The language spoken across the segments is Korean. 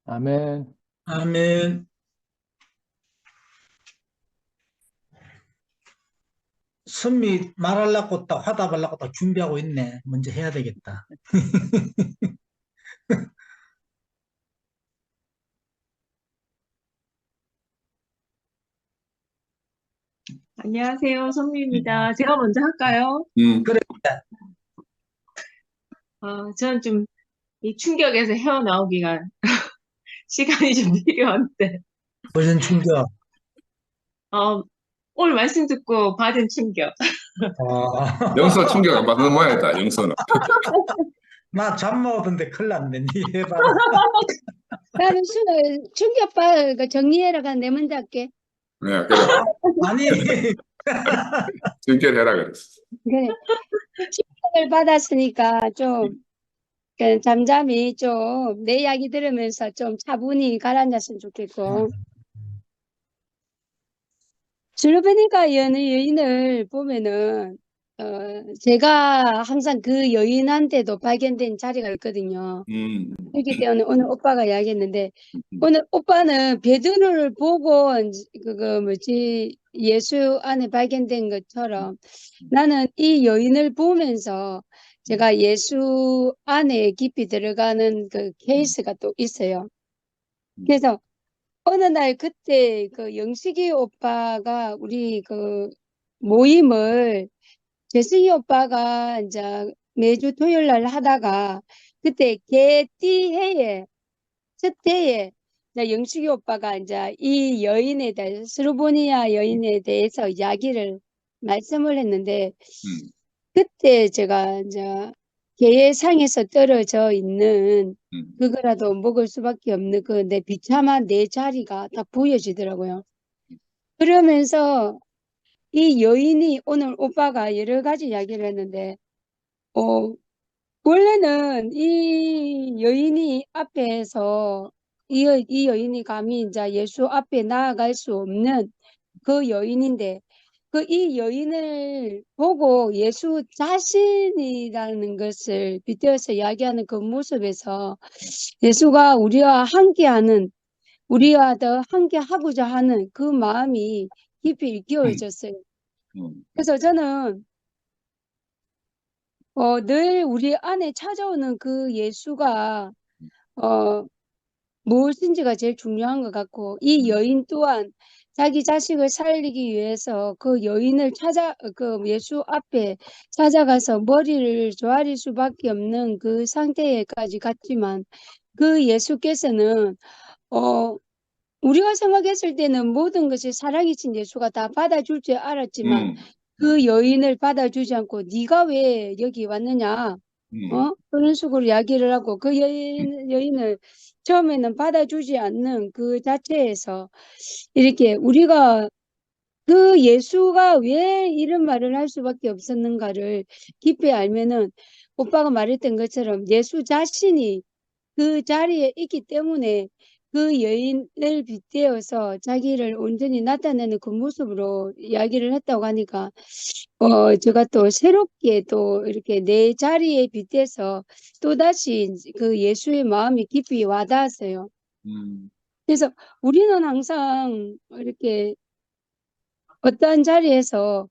아멘. 아멘. 선미 말하려고 딱 화답하려고 딱 준비하고 있네. 먼저 해야 되겠다. 안녕하세요, 선미입니다. 제가 먼저 할까요? 그래. 저는 좀 이 충격에서 헤어나오기가 시간이 좀 필요한데, 무슨 충격? 어, 오늘 말씀 듣고 받은 충격. 아, 영서 충격 안 받는 모양이다, 영서는. 나 잠 못 오던데 큰일 났네. 니 해봐라. 나는 충격파 그 정리해라가 내 먼저 할게. 네, 그래. 아니, 정결해라 그랬어. 그래. 충격을 받았으니까 좀 잠잠히 좀 내 이야기 들으면서 좀 차분히 가라앉았으면 좋겠고. 슬로베니카 여인을 보면은 제가 항상 그 여인한테도 발견된 자리가 있거든요. 그렇기 때문에 오늘 오빠가 이야기했는데 오늘 오빠는 베드로를 보고 그거 뭐지 예수 안에 발견된 것처럼 나는 이 여인을 보면서 제가 예수 안에 깊이 들어가는 그 케이스가 또 있어요. 그래서 어느 날 그때 그 영식이 오빠가 우리 그 모임을 재승이 오빠가 이제 매주 토요일 날 하다가 그때 개띠해에 첫 해에 이제 영식이 오빠가 이제 이 여인에 대해서 스로보니아 여인에 대해서 이야기를 말씀을 했는데 그때 제가 이제 계상에서 떨어져 있는 그거라도 먹을 수밖에 없는 그 내 비참한 내 자리가 딱 보여지더라고요. 그러면서 이 여인이 오늘 오빠가 여러 가지 이야기를 했는데 원래는 이 여인이 앞에서 이 여인이 감히 이제 예수 앞에 나아갈 수 없는 그 여인인데 그 이 여인을 보고 예수 자신이라는 것을 빗대어서 이야기하는 그 모습에서 예수가 우리와 더 함께 하고자 하는 그 마음이 깊이 일깨워졌어요. 그래서 저는 늘 우리 안에 찾아오는 그 예수가 무엇인지가 제일 중요한 것 같고 이 여인 또한 자기 자식을 살리기 위해서 그 여인을 그 예수 앞에 찾아가서 머리를 조아릴 수밖에 없는 그 상태에까지 갔지만 그 예수께서는 우리가 생각했을 때는 모든 것이 살아계신 예수가 다 받아줄 줄 알았지만 그 여인을 받아주지 않고 네가 왜 여기 왔느냐 그런 식으로 이야기를 하고 그 여인을 처음에는 받아주지 않는 그 자체에서 이렇게 우리가 그 예수가 왜 이런 말을 할 수밖에 없었는가를 깊이 알면은 오빠가 말했던 것처럼 예수 자신이 그 자리에 있기 때문에 그 여인을 빗대어서 자기를 온전히 나타내는 그 모습으로 이야기를 했다고 하니까 제가 또 새롭게 또 이렇게 내 자리에 빗대서 또다시 그 예수의 마음이 깊이 와닿았어요. 그래서 우리는 항상 이렇게 어떠한 자리에서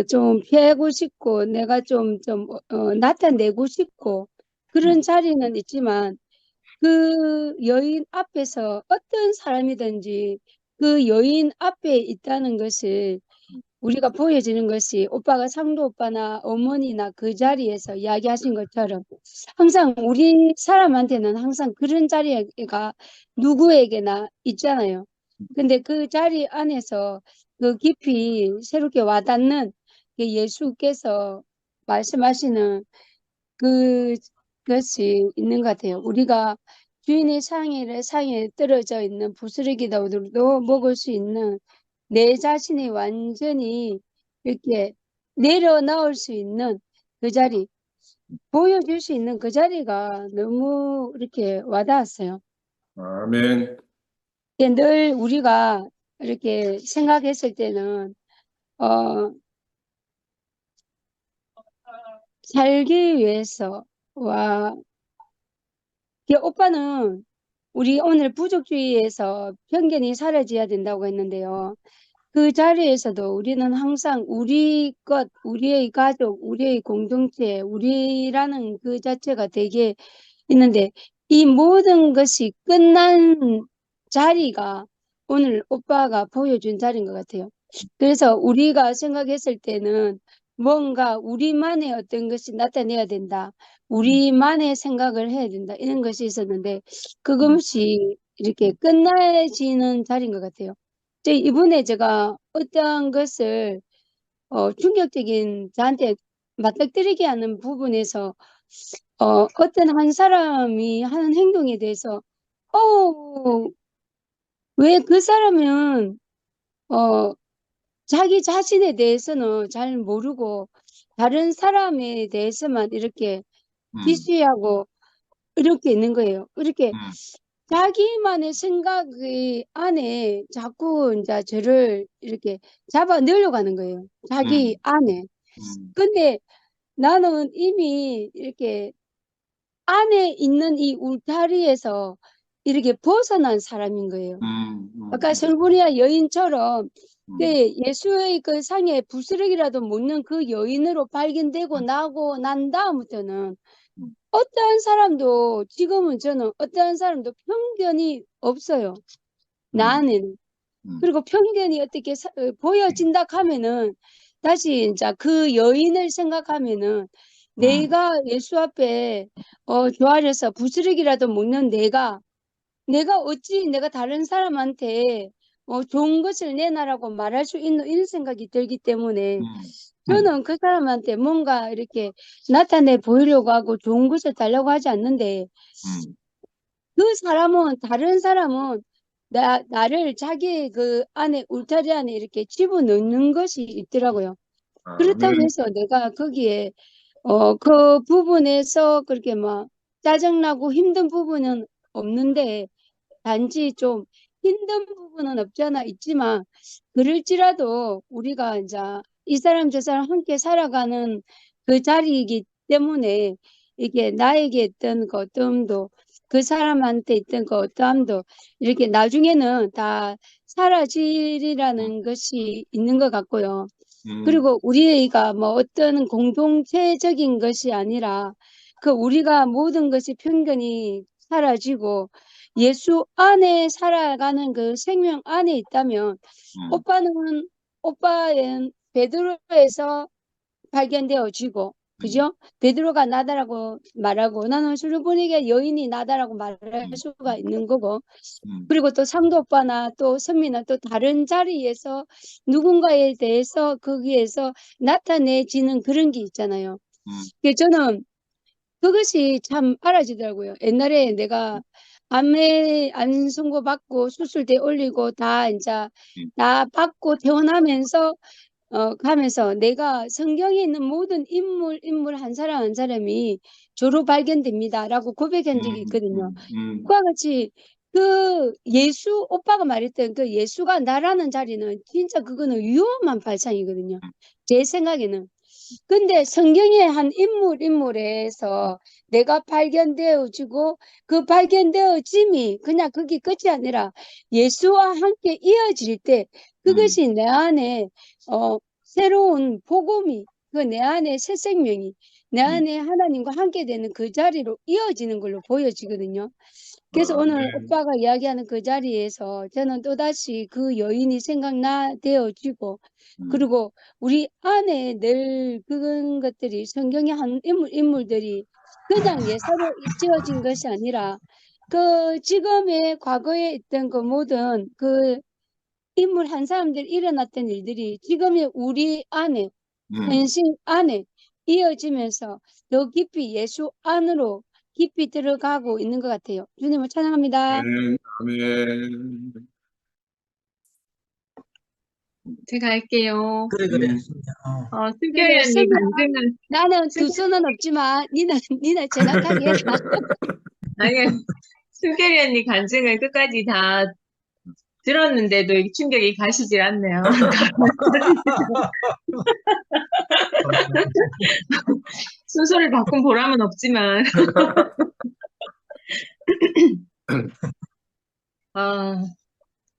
좀 피하고 싶고 내가 좀 나타내고 싶고 그런 자리는 있지만 그 여인 앞에서 어떤 사람이든지 그 여인 앞에 있다는 것을 우리가 보여지는 것이 오빠가 상도 오빠나 어머니나 그 자리에서 이야기하신 것처럼 항상 우리 사람한테는 항상 그런 자리가 누구에게나 있잖아요. 근데 그 자리 안에서 그 깊이 새롭게 와닿는 그 예수께서 말씀하시는 그것이 있는 것 같아요. 우리가 주인의 상에 떨어져 있는 부스러기도 먹을 수 있는 내 자신이 완전히 이렇게 내려놓을 수 있는 그 자리, 보여줄 수 있는 그 자리가 너무 이렇게 와닿았어요. 아멘. 늘 우리가 이렇게 생각했을 때는 살기 위해서 오빠는 우리 오늘 부족주의에서 편견이 사라져야 된다고 했는데요. 그 자리에서도 우리는 항상 우리 것, 우리의 가족, 우리의 공동체, 우리라는 그 자체가 되게 있는데 이 모든 것이 끝난 자리가 오늘 오빠가 보여준 자리인 것 같아요. 그래서 우리가 생각했을 때는 뭔가 우리만의 어떤 것이 나타내야 된다. 우리만의 생각을 해야 된다. 이런 것이 있었는데 그것이 이렇게 끝나지는 자리인 것 같아요. 이번에 제가 어떤 것을 충격적인 저한테 맞닥뜨리게 하는 부분에서 어떤 한 사람이 하는 행동에 대해서 왜 그 사람은 자기 자신에 대해서는 잘 모르고 다른 사람에 대해서만 이렇게 지시하고 이렇게 있는 거예요. 이렇게 자기만의 생각 안에 자꾸 이제 저를 이렇게 잡아 넣으려고 하는 거예요. 자기 안에. 근데 나는 이미 이렇게 안에 있는 이 울타리에서 이렇게 벗어난 사람인 거예요. 아까 설보니아 여인처럼 예수의 그 상에 부스러기라도 묻는 그 여인으로 발견되고 나고 난 다음부터는 어떠한 사람도 지금은 저는 어떠한 사람도 편견이 없어요. 나 안에는. 그리고 편견이 어떻게 보여진다 하면은 다시 이제 그 여인을 생각하면은 내가 예수 앞에 조아려서 부스러기라도 묻는 내가 어찌 내가 다른 사람한테 좋은 것을 내놔라고 말할 수 있는 이런 생각이 들기 때문에 저는 그 사람한테 뭔가 이렇게 나타내 보이려고 하고 좋은 것을 달라고 하지 않는데 그 사람은 다른 사람은 나를 자기 그 안에 울타리 안에 이렇게 집어넣는 것이 있더라고요. 그렇다고 아멘. 해서 내가 거기에 그 부분에서 그렇게 막 짜증나고 힘든 부분은 없는데 단지 좀 힘든 부분은 없잖아 있지만 그럴지라도 우리가 이제 이 사람 저 사람 함께 살아가는 그 자리이기 때문에 이게 나에게 있던 그 어떠함도 그 사람한테 있던 그 어떠함도 이렇게 나중에는 다 사라지리라는 것이 있는 것 같고요. 그리고 우리가 뭐 어떤 공동체적인 것이 아니라 그 우리가 모든 것이 편견이 사라지고 예수 안에 살아가는 그 생명 안에 있다면 오빠는 베드로에서 발견되어지고 그죠? 베드로가 나다라고 말하고 나는 술보니게 여인이 나다라고 말할 수가 있는 거고 그리고 또 상도 오빠나 또 선미나 또 다른 자리에서 누군가에 대해서 거기에서 나타내지는 그런 게 있잖아요. 그래서 저는 그것이 참 알아지더라고요. 옛날에 내가 암 선고 받고 수술대 올리고 다 이제 다 받고 퇴원하면서 가면서 내가 성경에 있는 모든 인물 한 사람 한 사람이 저로 발견됩니다라고 고백한 적이 있거든요. 그와 같이 그 예수 오빠가 말했던 그 예수가 나라는 자리는 진짜 그거는 위험한 발상이거든요. 제 생각에는. 근데 성경의 한 인물에서 내가 발견되어지고 그 발견되어짐이 그냥 그게 끝이 아니라 예수와 함께 이어질 때 그것이 내 안에 새로운 복음이 그 내 안에 새 생명이 내 안에 하나님과 함께 되는 그 자리로 이어지는 걸로 보여지거든요. 그래서 오늘 오빠가 이야기하는 그 자리에서 저는 또다시 그 여인이 생각나되어지고 그리고 우리 안에 늘 그런 것들이 성경의 한 인물들이 그냥 예사로 지어진 것이 아니라 그 지금의 과거에 있던 그 모든 그 인물 한 사람들 일어났던 일들이 지금의 우리 안에 현실 안에 이어지면서 더 깊이 예수 안으로 깊이 들어가고 있는 것 같아요. 주님을 찬양합니다. 아멘. 아멘. 제가 할게요. 그래, 진짜. 순결이 언니 선생님, 간증은, 나는 두 손은 없지만 니는 정확하게 해라. 아니, 순결이 언니 간증을 끝까지 다 들었는데도 이 충격이 가시질 않네요. 순서를 바꾼 보람은 없지만. 아,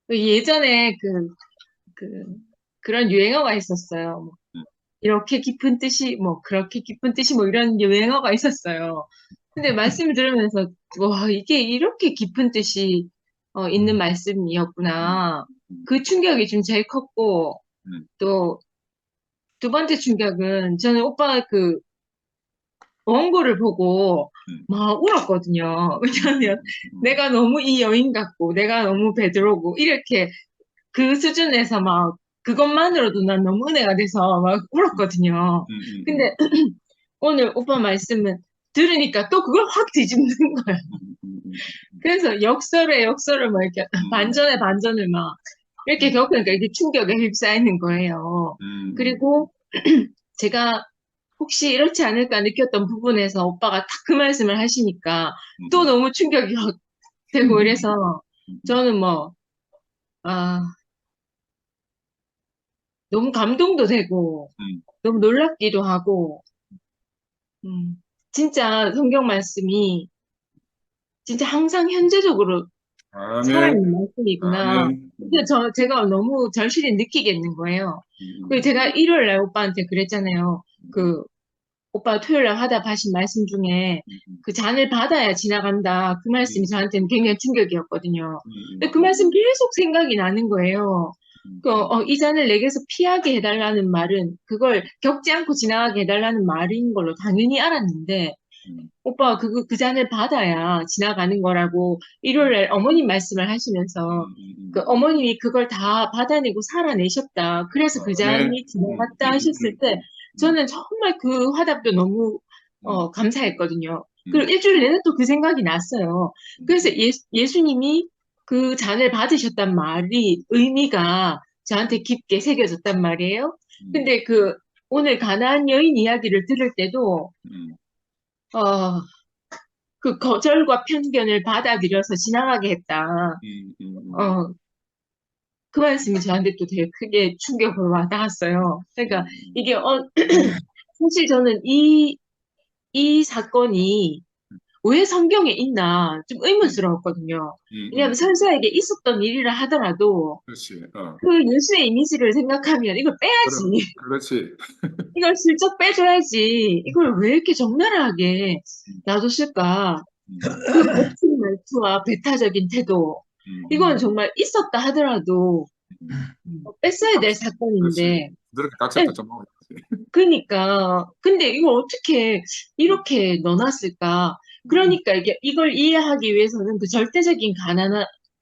예전에 그런 유행어가 있었어요. 뭐, 음, 이렇게 깊은 뜻이, 뭐, 그렇게 깊은 뜻이, 뭐, 이런 유행어가 있었어요. 근데 말씀을 들으면서, 와, 이게 이렇게 깊은 뜻이, 있는 음, 말씀이었구나. 음, 그 충격이 좀 제일 컸고, 음, 또, 두 번째 충격은, 저는 오빠 원고를 보고 음, 막 울었거든요. 음, 왜냐하면 내가 너무 이 여인 같고, 내가 너무 베드로고, 이렇게 그 수준에서 막 그것만으로도 난 너무 은혜가 돼서 막 울었거든요. 음, 음, 근데 오늘 오빠 말씀은 들으니까 또 그걸 확 뒤집는 거야. 음, 음, 음, 그래서 역설에 역설을 막 이렇게 음, 반전에 반전을 막 이렇게 음, 겪으니까 이게 충격에 휩싸이는 거예요. 음, 그리고 제가 혹시 이렇지 않을까 느꼈던 부분에서 오빠가 딱 그 말씀을 하시니까 또 음, 너무 충격이 확 되고 이래서 음, 저는 뭐, 아, 너무 감동도 되고 음. 너무 놀랍기도 하고, 진짜 성경 말씀이 진짜 항상 현재적으로 아멘, 살아있는 말씀이구나. 아멘. 근데 제가 너무 절실히 느끼겠는 거예요. 그리고 제가 일요일 날 오빠한테 그랬잖아요. 그, 오빠 토요일 날 화답 하신 말씀 중에 그 잔을 받아야 지나간다. 그 말씀이 저한테는 굉장히 충격이었거든요. 근데 그 말씀 계속 생각이 나는 거예요. 이 잔을 내게서 피하게 해달라는 말은 그걸 겪지 않고 지나가게 해달라는 말인 걸로 당연히 알았는데 오빠가 그 잔을 받아야 지나가는 거라고 일요일에 어머님 말씀을 하시면서 그 어머님이 그걸 다 받아내고 살아내셨다. 그래서 그 아멘. 잔이 지나갔다 하셨을 때 저는 정말 그 화답도 너무 감사했거든요. 그리고 일주일 내내 또 그 생각이 났어요. 그래서 예수님이 그 잔을 받으셨단 말이 의미가 저한테 깊게 새겨졌단 말이에요. 근데 오늘 가나안 여인 이야기를 들을 때도 어, 그 거절과 편견을 받아들여서 지나가게 했다. 어, 그 말씀이 저한테 또 되게 크게 충격으로 와닿았어요. 그러니까 이게 사실 저는 이 사건이 왜 성경에 있나 좀 의문스러웠거든요. 왜냐하면 설사에게 있었던 일이라 하더라도 그렇지. 그 예수의 이미지를 생각하면 이걸 빼야지. 그렇지. 이걸 슬쩍 빼줘야지. 이걸 왜 이렇게 적나라하게 놔뒀을까? 그 거친 말투와 배타적인 태도. 이건 정말 있었다 하더라도 뺐어야 될 그렇지. 사건인데. 그렇게 예, 닥쳤다 좀 먹었지. 그러니까. 근데 이걸 어떻게 이렇게 넣어놨을까? 그러니까 이걸 이해하기 위해서는 그 절대적인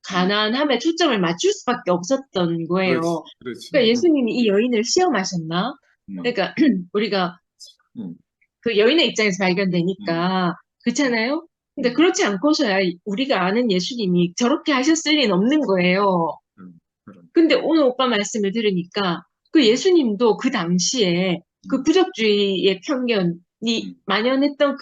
가난함에 초점을 맞출 수밖에 없었던 그렇지. 거예요. 그렇지. 그러니까 예수님이 이 여인을 시험하셨나? 음, 그러니까 우리가 음, 그 여인의 입장에서 음, 발견되니까 그렇잖아요. 근데 음, 그렇지 않고서야 우리가 아는 예수님이 저렇게 하셨을 리는 없는 거예요. 그럼. 근데 오늘 오빠 말씀을 들으니까 그 예수님도 그 당시에 그 부족주의의 편견이 음, 만연했던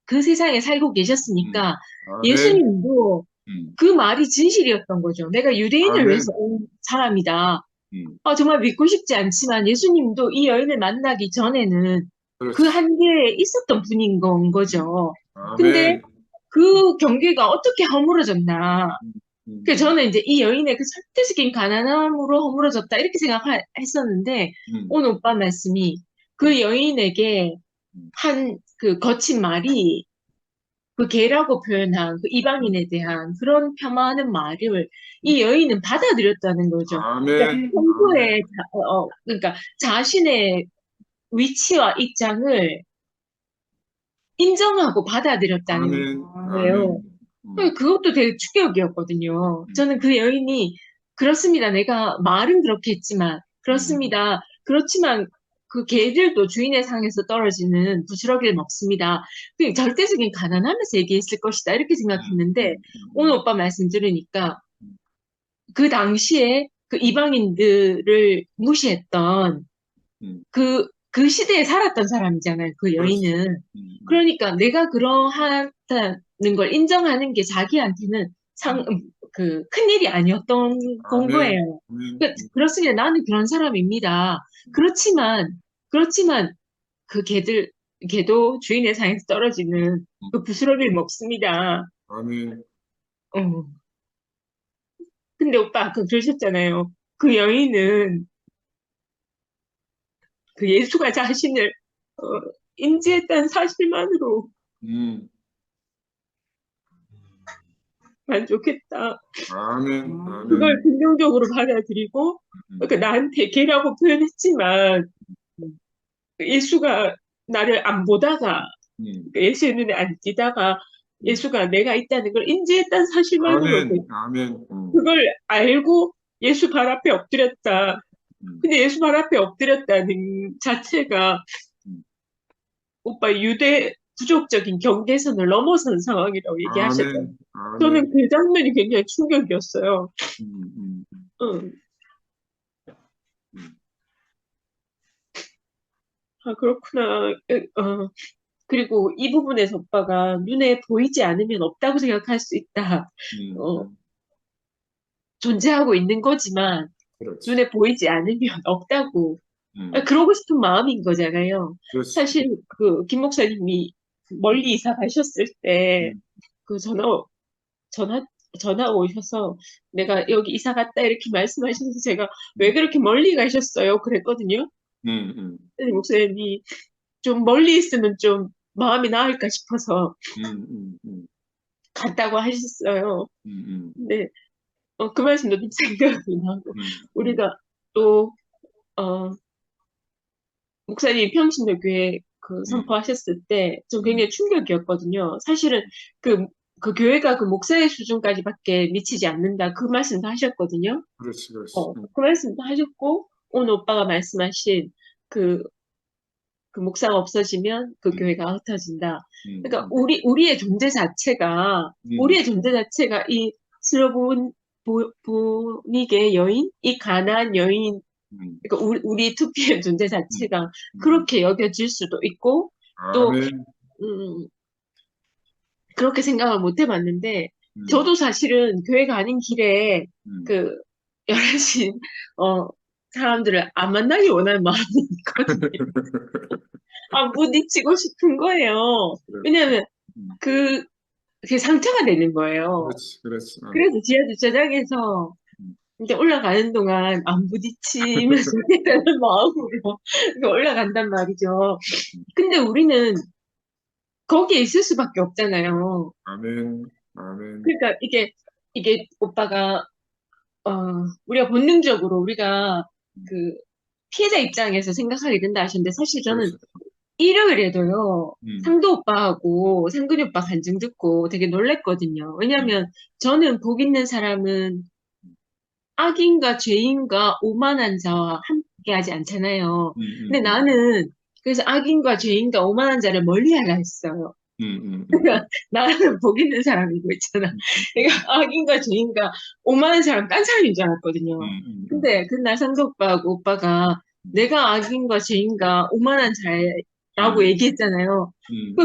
그 세상에 살고 음. 계셨으니까 아멘. 예수님도 음, 그 말이 진실이었던 거죠. 내가 유대인을 위해서 아멘. 온 사람이다. 음, 정말 믿고 싶지 않지만 예수님도 이 여인을 만나기 전에는 그 그렇지. 한계에 있었던 분인 건 음, 거죠. 근데 아멘. 그 경계가 어떻게 허물어졌나. 음, 그 음, 저는 이제 이 여인의 그 절대적인 가난함으로 허물어졌다 이렇게 생각했었는데 음, 오늘 오빠 말씀이 그 여인에게 음, 한 그 거친 말이 그 개라고 표현한 그 이방인에 대한 그런 폄하하는 말을 음. 이 여인은 받아들였다는 거죠. 그러니까 아멘. 아멘. 평소에 그러니까 자신의 위치와 입장을 인정하고 받아들였다는 아멘. 거예요. 아멘. 음, 그것도 되게 충격이었거든요. 저는 그 여인이 그렇습니다. 내가 말은 그렇게 했지만 음, 그렇습니다. 그렇지만 그 개들도 주인의 상에서 떨어지는 부스러기를 먹습니다. 그 절대적인 가난함에서 얘기했을 것이다. 이렇게 생각했는데 오늘 오빠 말씀 들으니까 그 당시에 그 이방인들을 무시했던 음. 그 시대에 살았던 사람이잖아요. 그 그렇지. 여인은. 음, 음, 그러니까 내가 그러하다는 걸 인정하는 게 자기한테는 음. 큰일이 아니었던 건 아멘. 거예요. 아멘. 그렇습니다. 나는 그런 사람입니다. 그렇지만 그 개도 주인의 상에서 떨어지는 그 부스러기를 먹습니다. 아멘. 어. 근데 오빠 아까 그러셨잖아요. 그 여인은 그 예수가 자신을 어, 인지했다는 사실만으로 음. 만족했다. 아멘, 아멘. 그걸 긍정적으로 받아들이고, 그러니까 나한테 걔라고 표현했지만, 예수가 나를 안 보다가, 음. 예수의 눈에 안 띄다가, 예수가 내가 있다는 걸 인지했다는 사실만으로도 아멘, 아멘. 그걸 알고 예수 발 앞에 엎드렸다. 음. 근데 예수 발 앞에 엎드렸다는 자체가 오빠 유대 부족적인 경계선을 넘어선 상황이라고 얘기하셨거든요. 아멘, 아멘. 저는 그 장면이 굉장히 충격이었어요. 음. 응. 아, 그렇구나. 그리고 이 부분에서 오빠가 눈에 보이지 않으면 없다고 생각할 수 있다. 어, 존재하고 있는 거지만 그렇지. 눈에 보이지 않으면 없다고. 음. 그러고 싶은 마음인 거잖아요. 그렇지. 사실 그 김 목사님이 멀리 이사 가셨을 때 그 전화 오셔서 내가 여기 이사 갔다 이렇게 말씀하시면서 제가 왜 그렇게 멀리 가셨어요? 그랬거든요. 음. 근데 목사님이 좀 멀리 있으면 좀 마음이 나을까 싶어서 갔다고 하셨어요. 근데 그 말씀도 좀 생각이 나고 우리가 또 목사님 평신도교회 그 선포하셨을 때 좀 굉장히 충격이었거든요. 사실은 그 교회가 그 목사의 수준까지밖에 미치지 않는다. 그 말씀도 하셨거든요. 그렇지. 그 말씀도 하셨고 오늘 오빠가 말씀하신 그 목사가 없어지면 그 교회가 흩어진다. 그러니까 우리의 존재 자체가 이 슬로보니게 여인, 이 가나안 여인, 그러니까 우리 2PM 존재 자체가 그렇게 여겨질 수도 있고 또 아멘. 그렇게 생각을 못 해봤는데 저도 사실은 교회 가는 길에 그 11시 사람들을 안 만나기 원하는 마음이 있거든요. 아, 부딪히고 싶은 거예요. 왜냐하면 그게 상처가 되는 거예요. 그렇지. 그래서 지하 주차장에서 이제 올라가는 동안 안 부딪히면서 되는 마음으로 올라간단 말이죠. 근데 우리는 거기에 있을 수밖에 없잖아요. 아멘. 그러니까 이게 오빠가 우리가 본능적으로 우리가 그 피해자 입장에서 생각하게 된다 하셨는데 사실 저는 그렇지. 일요일에도요, 상도 오빠하고 상근이 오빠 간증 듣고 되게 놀랬거든요. 왜냐면 저는 복 있는 사람은 악인과 죄인과 오만한 자와 함께 하지 않잖아요. 근데 나는 그래서 악인과 죄인과 오만한 자를 멀리 하려 했어요. 그러니까 나는 복 있는 사람이고 있잖아. 그러니까 악인과 죄인과 오만한 사람 딴 사람인 줄 알았거든요. 근데 그날 상도 오빠하고 오빠가 내가 악인과 죄인과 오만한 자라고 얘기했잖아요.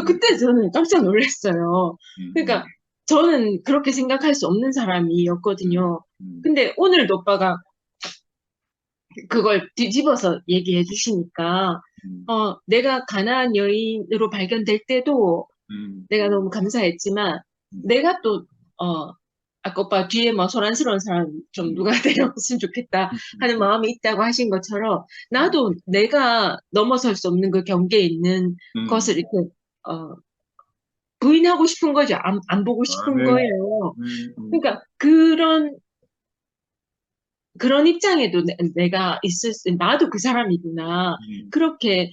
그때 저는 깜짝 놀랐어요. 그러니까 저는 그렇게 생각할 수 없는 사람이었거든요. 근데 오늘도 오빠가 그걸 뒤집어서 얘기해 주시니까, 내가 가난한 여인으로 발견될 때도 내가 너무 감사했지만, 내가 또, 아까 오빠 뒤에 뭐 소란스러운 사람 좀 누가 데려왔으면 좋겠다 하는 마음이 있다고 하신 것처럼, 나도 내가 넘어설 수 없는 그 경계에 있는 것을 이렇게, 부인하고 싶은 거죠. 안 보고 싶은 아멘. 거예요. 그러니까 그런 입장에도 내가 나도 그 사람이구나. 그렇게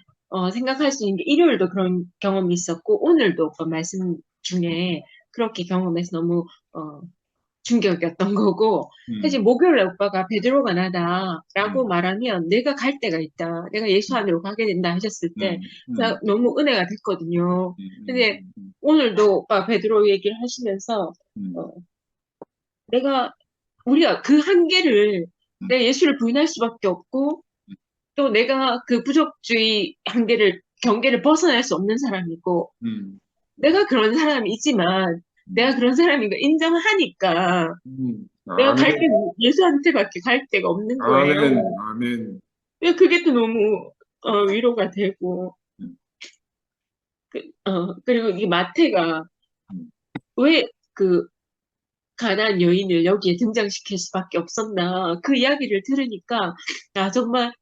생각할 수 있는 게 일요일도 그런 경험이 있었고, 오늘도 오빠 말씀 중에 그렇게 경험해서 너무 충격이었던 거고, 사실 목요일에 오빠가 베드로가 나다라고 말하면 내가 갈 데가 있다. 내가 예수 안으로 가게 된다 하셨을 때, 제가 너무 은혜가 됐거든요. 근데 오늘도 오빠 베드로 얘기를 하시면서, 우리가 그 한계를 내가 예수를 부인할 수밖에 없고 또 내가 그 부족주의 경계를 벗어날 수 없는 사람이고 내가 그런 사람이지만 내가 그런 사람인 거 인정하니까 내가 예수한테밖에 갈 데가 없는 거예요. 아멘. 그게 또 너무 위로가 되고 그리고 이 마태가 왜 가난 여인을 여기에 등장시킬 수밖에 없었나. 그 이야기를 들으니까, 아, 정말,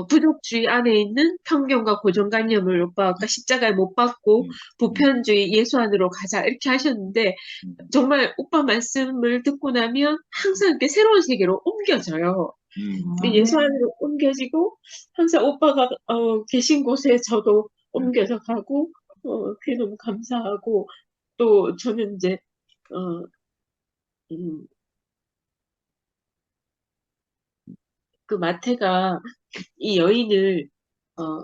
부족주의 안에 있는 편견과 고정관념을 오빠가 아까 십자가에 못 박고 보편주의 예수 안으로 가자 이렇게 하셨는데 정말 오빠 말씀을 듣고 나면 항상 이렇게 새로운 세계로 옮겨져요. 예수 안으로 옮겨지고 항상 오빠가 계신 곳에 저도 옮겨져 가고 그게 너무 감사하고 또 저는 이제 어, 음, 그 마태가 이 여인을 어,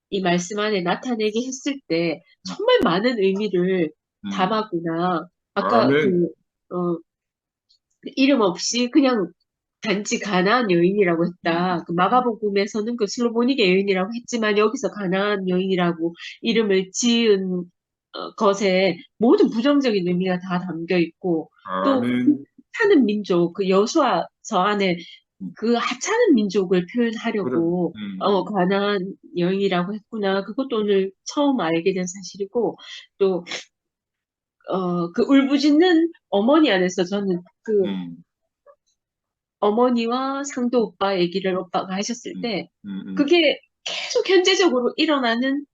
이 말씀 안에 나타내게 했을 때 정말 많은 의미를 담았구나. 아까 아멘. 이름 없이 그냥 단지 가나안 여인이라고 했다. 그 마가복음에서는 그 슬로보니게 여인이라고 했지만 여기서 가나안 여인이라고 이름을 지은 것에 모든 부정적인 의미가 다 담겨 있고 또 아멘. 하찮은 민족, 그 여수아서 안에 그 하찮은 민족을 그럼, 표현하려고 가나안 여인이라고 했구나. 그것도 오늘 처음 알게 된 사실이고 또 그 울부짖는 어머니 안에서 저는 그 어머니와 상도 오빠 얘기를 오빠가 하셨을 때 그게 계속 현재적으로 일어나는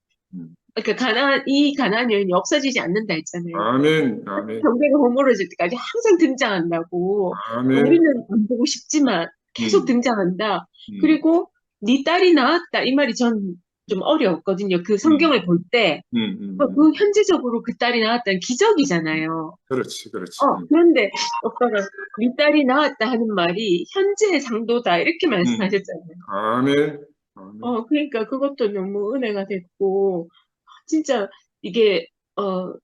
그러니까 이 가나안 여인이 없어지지 않는다 했잖아요. 아멘. 아멘. 경계가 허물어질 때까지 항상 등장한다고. 아멘. 우리는 안 보고 싶지만 계속 등장한다. 그리고 네 딸이 낳았다. 이 말이 전 좀 어려웠거든요. 그 성경을 볼 때. 그 현재적으로 그 딸이 낳았다는 기적이잖아요. 그렇지, 그렇지. 그런데 오빠가 네 딸이 낳았다 하는 말이 현재의 상도다. 이렇게 말씀하셨잖아요. 아멘. 아멘. 그러니까 그것도 너무 은혜가 됐고, 진짜 이게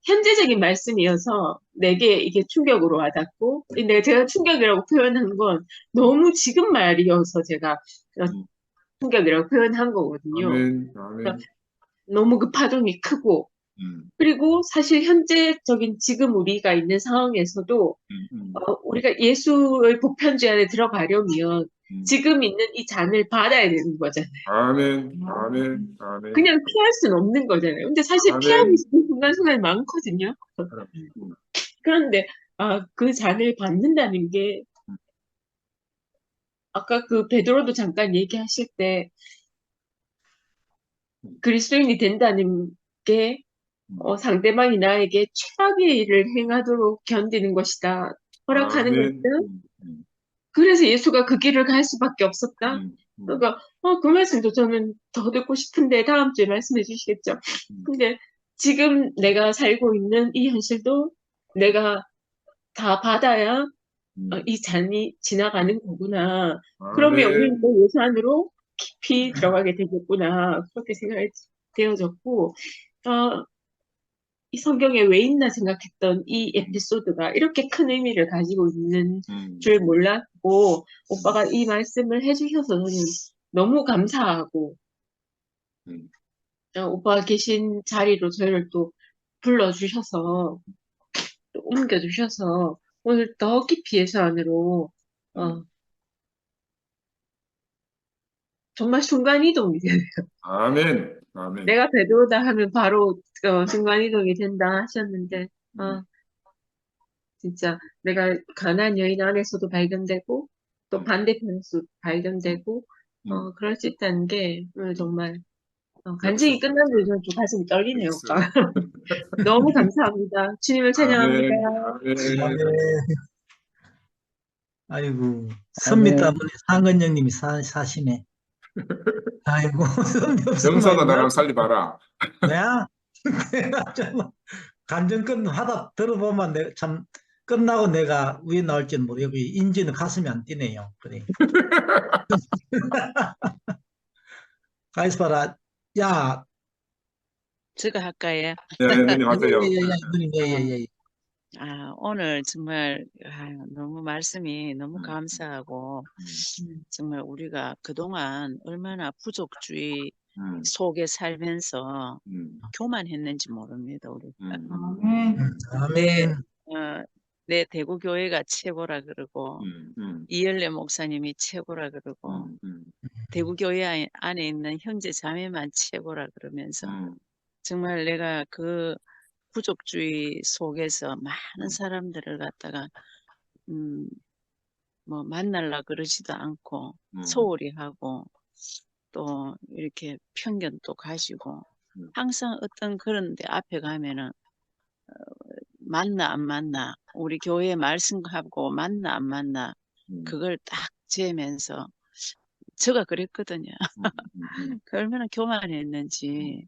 현재적인 말씀이어서 내게 이게 충격으로 와닿고 제가 충격이라고 표현한 건 너무 지금 말이어서 제가 충격이라고 표현한 거거든요. 아멘. 그러니까 아멘. 너무 그 파동이 크고 그리고 사실 현재적인 지금 우리가 있는 상황에서도 우리가 예수의 보편주의 안에 들어가려면 지금 있는 이 잔을 받아야 되는 거잖아요. 아멘. 아멘. 아멘. 그냥 피할 수는 없는 거잖아요. 근데 사실 피하고 아멘. 싶은 순간순간이 많거든요. 그런데 그 잔을 받는다는 게 아까 그 베드로도 잠깐 얘기하실 때 그리스도인이 된다는 게 상대방이 나에게 최악의 일을 행하도록 견디는 것이다. 허락하는 아멘. 것은 그래서 예수가 그 길을 갈 수밖에 없었다. 그러니까 그 말씀도 저는 더 듣고 싶은데 다음 주에 말씀해 주시겠죠. 근데 지금 내가 살고 있는 이 현실도 내가 다 받아야 이 잔이 지나가는 거구나. 그러면 우리는 아멘. 또 예수 안으로 깊이 들어가게 되겠구나. 그렇게 생각이 되어졌고 이 성경에 왜 있나 생각했던 이 에피소드가 이렇게 큰 의미를 가지고 있는 줄 몰랐고 오빠가 이 말씀을 해주셔서 저는 너무 감사하고 오빠가 계신 자리로 저희를 또 불러주셔서 또 옮겨주셔서 오늘 더 깊이 예수 안으로 정말 순간이동이 되네요. 아멘. 아멘. 내가 베드로다 하면 바로 순간이동이 된다 하셨는데 진짜 내가 가나안 여인 안에서도 발견되고 또 반대편에서도 발견되고 그럴 수 있다는 게 오늘 정말 간증이 끝났는데 저는 좀 가슴이 떨리네요, 오빠. 너무 감사합니다. 주님을 찬양합니다. 아멘. 아멘. 아이고, 선미 때문에 상근영님이 사시네. 아이고, 선미 없으면 정사가 나랑 살리봐라. 뭐야? 내가 좀 감정 끝 화답 들어보면 내가 참 끝나고 내가 위에 나올지는 모르겠고 인지는 가슴이 안 뛰네요. 그래. 가이스 봐라. 야, 제가 할까요? 네, 누님 하세요. 누님, 예. 오늘 정말 너무 말씀이 너무 감사하고 정말 우리가 그동안 얼마나 부족주의 속에 살면서 교만했는지 모릅니다. 우리. 아멘. 내 대구 교회가 최고라 그러고 이열래 목사님이 최고라 그러고 대구 교회 안에 있는 형제 자매만 최고라 그러면서 정말 내가 그 부족주의 속에서 많은 사람들을 갖다가 뭐 만날라 그러지도 않고 소홀히 하고 또 이렇게 편견도 가지고 항상 어떤 그런 데 앞에 가면은 맞나 안 맞나 우리 교회 말씀하고 맞나 안 맞나 그걸 딱 재면서 제가 그랬거든요. 그 얼마나 교만했는지.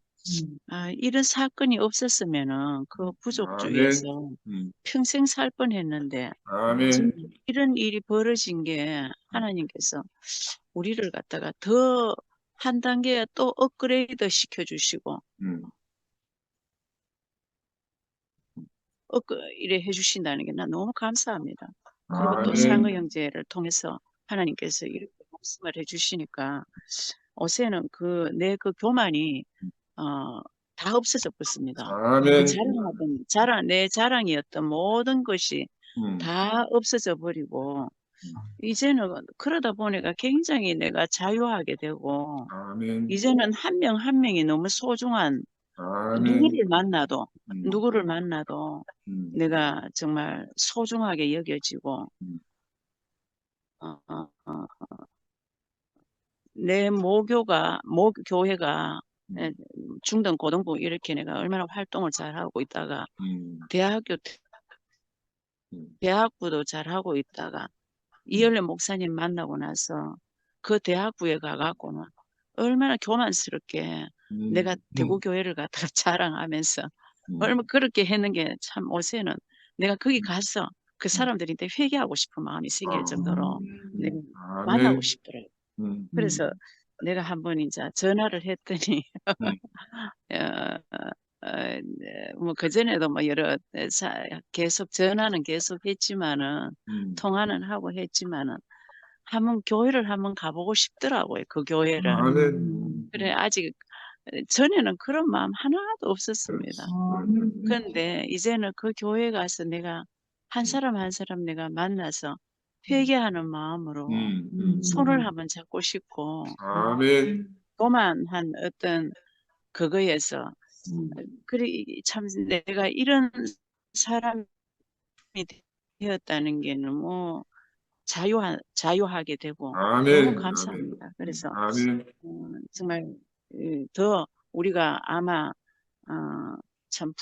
이런 사건이 없었으면은 그 부족주의에서 평생 살 뻔했는데 아멘. 정말 이런 일이 벌어진 게 하나님께서 우리를 갖다가 더 한 단계 또 업그레이드 시켜주시고 이래 해주신다는 게 난 너무 감사합니다. 그리고 또 상어 아멘. 형제를 통해서 하나님께서 이렇게 말씀을 해주시니까 어제는 내 그 교만이 다 없어져 버렸습니다. 아멘. 내 자랑이었던 모든 것이 다 없어져 버리고 이제는 그러다 보니까 굉장히 내가 자유하게 되고 아멘. 이제는 한 명 한 명이 너무 소중한 아멘. 누구를 만나도 내가 정말 소중하게 여겨지고 어, 어, 어, 내 교회가 중등 고등부 이렇게 내가 얼마나 활동을 잘하고 있다가 대학부도 잘하고 있다가 이열래 목사님 만나고 나서 그 대학부에 가갖고는 얼마나 교만스럽게 내가 대구교회를 갖다가 자랑하면서 얼마 그렇게 했는 게 참 요새는 내가 거기 가서 그 사람들한테 회개하고 싶은 마음이 생길 정도로 내가 만나고 싶더라고요. 그래서 내가 한번 이제 전화를 했더니 뭐 그전에도 뭐 계속 전화는 계속 했지만은 통화는 하고 했지만은 한번 교회를 한번 가보고 싶더라고요. 그 교회를. 아멘. 그래 아직 전에는 그런 마음 하나도 없었습니다. 그런데 이제는 그 교회 가서 내가 한 사람 한 사람 내가 만나서 회개하는 마음으로 손을 한번 잡고 싶고 아멘. 교만한 어떤 그거에서 그래 참 내가 이런 사람이 되었다는 게 너무 자유하게 되고 아멘. 너무 감사합니다. 그래서 아멘. 정말 더 우리가 아마 참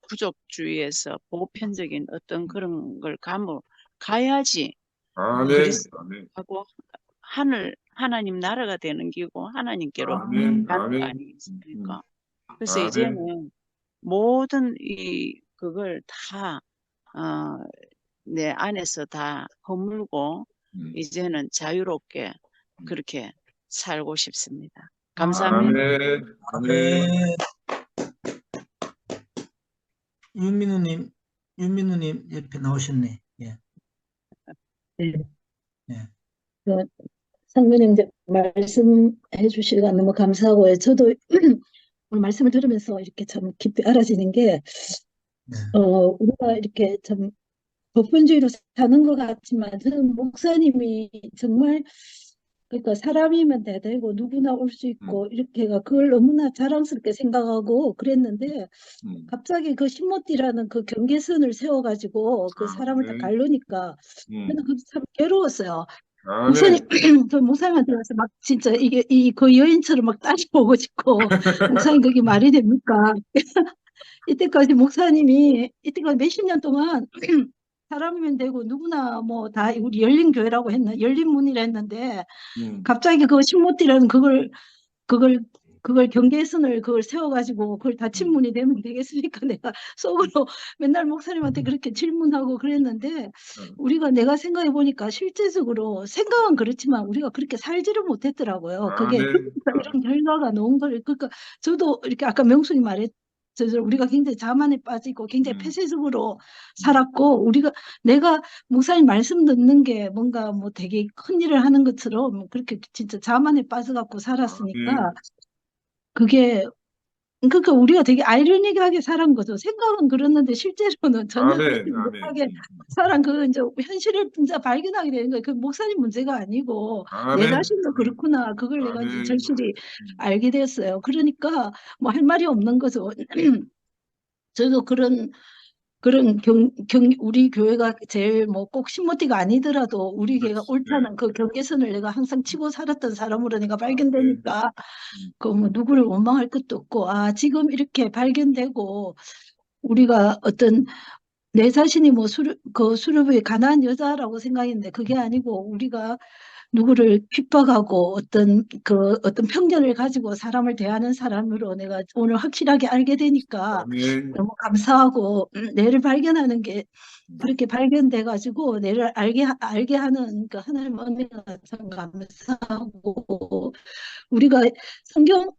부족주의에서 보편적인 어떤 그런 걸 가야지 아멘. 그리스도하고 하나님 나라가 되는 기고 하나님께로 아멘. 가는 거 아멘. 아니겠습니까? 그래서 아멘. 이제는 모든 그걸 다 내 안에서 다 허물고 이제는 자유롭게 그렇게 살고 싶습니다. 감사합니다. 아멘. 아멘. 네. 윤민우님 옆에 나오셨네. 예. 네. 네. 상근님 이제 말씀해 주시니까 너무 감사하고요. 저도 오늘 말씀을 들으면서 이렇게 참 깊이 알아지는 게, 네. 우리가 이렇게 참 보편주의로 사는 것 같지만, 저는 목사님이 정말, 그러니까 사람이면 다 되고 누구나 올 수 있고, 이렇게가 그걸 너무나 자랑스럽게 생각하고 그랬는데, 갑자기 그 신모띠라는 그 경계선을 세워가지고 그 사람을 다 가르니까, 저는 그게 참 괴로웠어요. 목사님, 저 목사님한테 와서 막 진짜 그 여인처럼 막 따져보고 싶고, 목사님 그게 말이 됩니까? 이때까지 몇십 년 동안 사람이면 되고 누구나 뭐 다 우리 열린 교회라고 열린 문이라 했는데, 갑자기 그 신모띠라는 그걸 경계선을 그걸 세워가지고 그걸 닫힌 문이 되면 되겠습니까? 내가 속으로 맨날 목사님한테 그렇게 질문하고 그랬는데, 내가 생각해 보니까 실제적으로 생각은 그렇지만 우리가 그렇게 살지를 못했더라고요. 그게 이런 결과가 나온 걸. 그러니까 저도 이렇게 아까 명순이 말했죠. 우리가 굉장히 자만에 빠지고 굉장히 폐쇄적으로 살았고, 내가 목사님 말씀 듣는 게 뭔가 뭐 되게 큰 일을 하는 것처럼 그렇게 진짜 자만에 빠져갖고 살았으니까, 그러니까 우리가 되게 아이러니하게 살은 거죠. 생각은 그랬는데 실제로는 전혀 그렇지 못하게 살은 그 이제 현실을 진짜 발견하게 되는 거예요. 그 목사님 문제가 아니고 내 자신도 그렇구나. 그걸 내가 이제 절실히 알게 됐어요. 그러니까 뭐 할 말이 없는 거죠. 저도 그런 우리 교회가 제일 뭐 꼭 신모띠가 아니더라도 우리 교회가 그렇지. 옳다는 그 경계선을 내가 항상 치고 살았던 사람으로 내가 네. 발견되니까 그 뭐 누구를 원망할 것도 없고, 아, 지금 이렇게 발견되고 우리가 어떤 내 자신이 뭐 수르부의 가난한 여자라고 생각했는데 그게 아니고 우리가 누구를 핍박하고 어떤 편견을 가지고 사람을 대하는 사람으로 내가 오늘 확실하게 알게 되니까 아멘. 너무 감사하고, 내를 발견하는 게 그렇게 발견돼 가지고 내를 알게 하는 그 하나님 은혜가 참 감사하고, 우리가 성경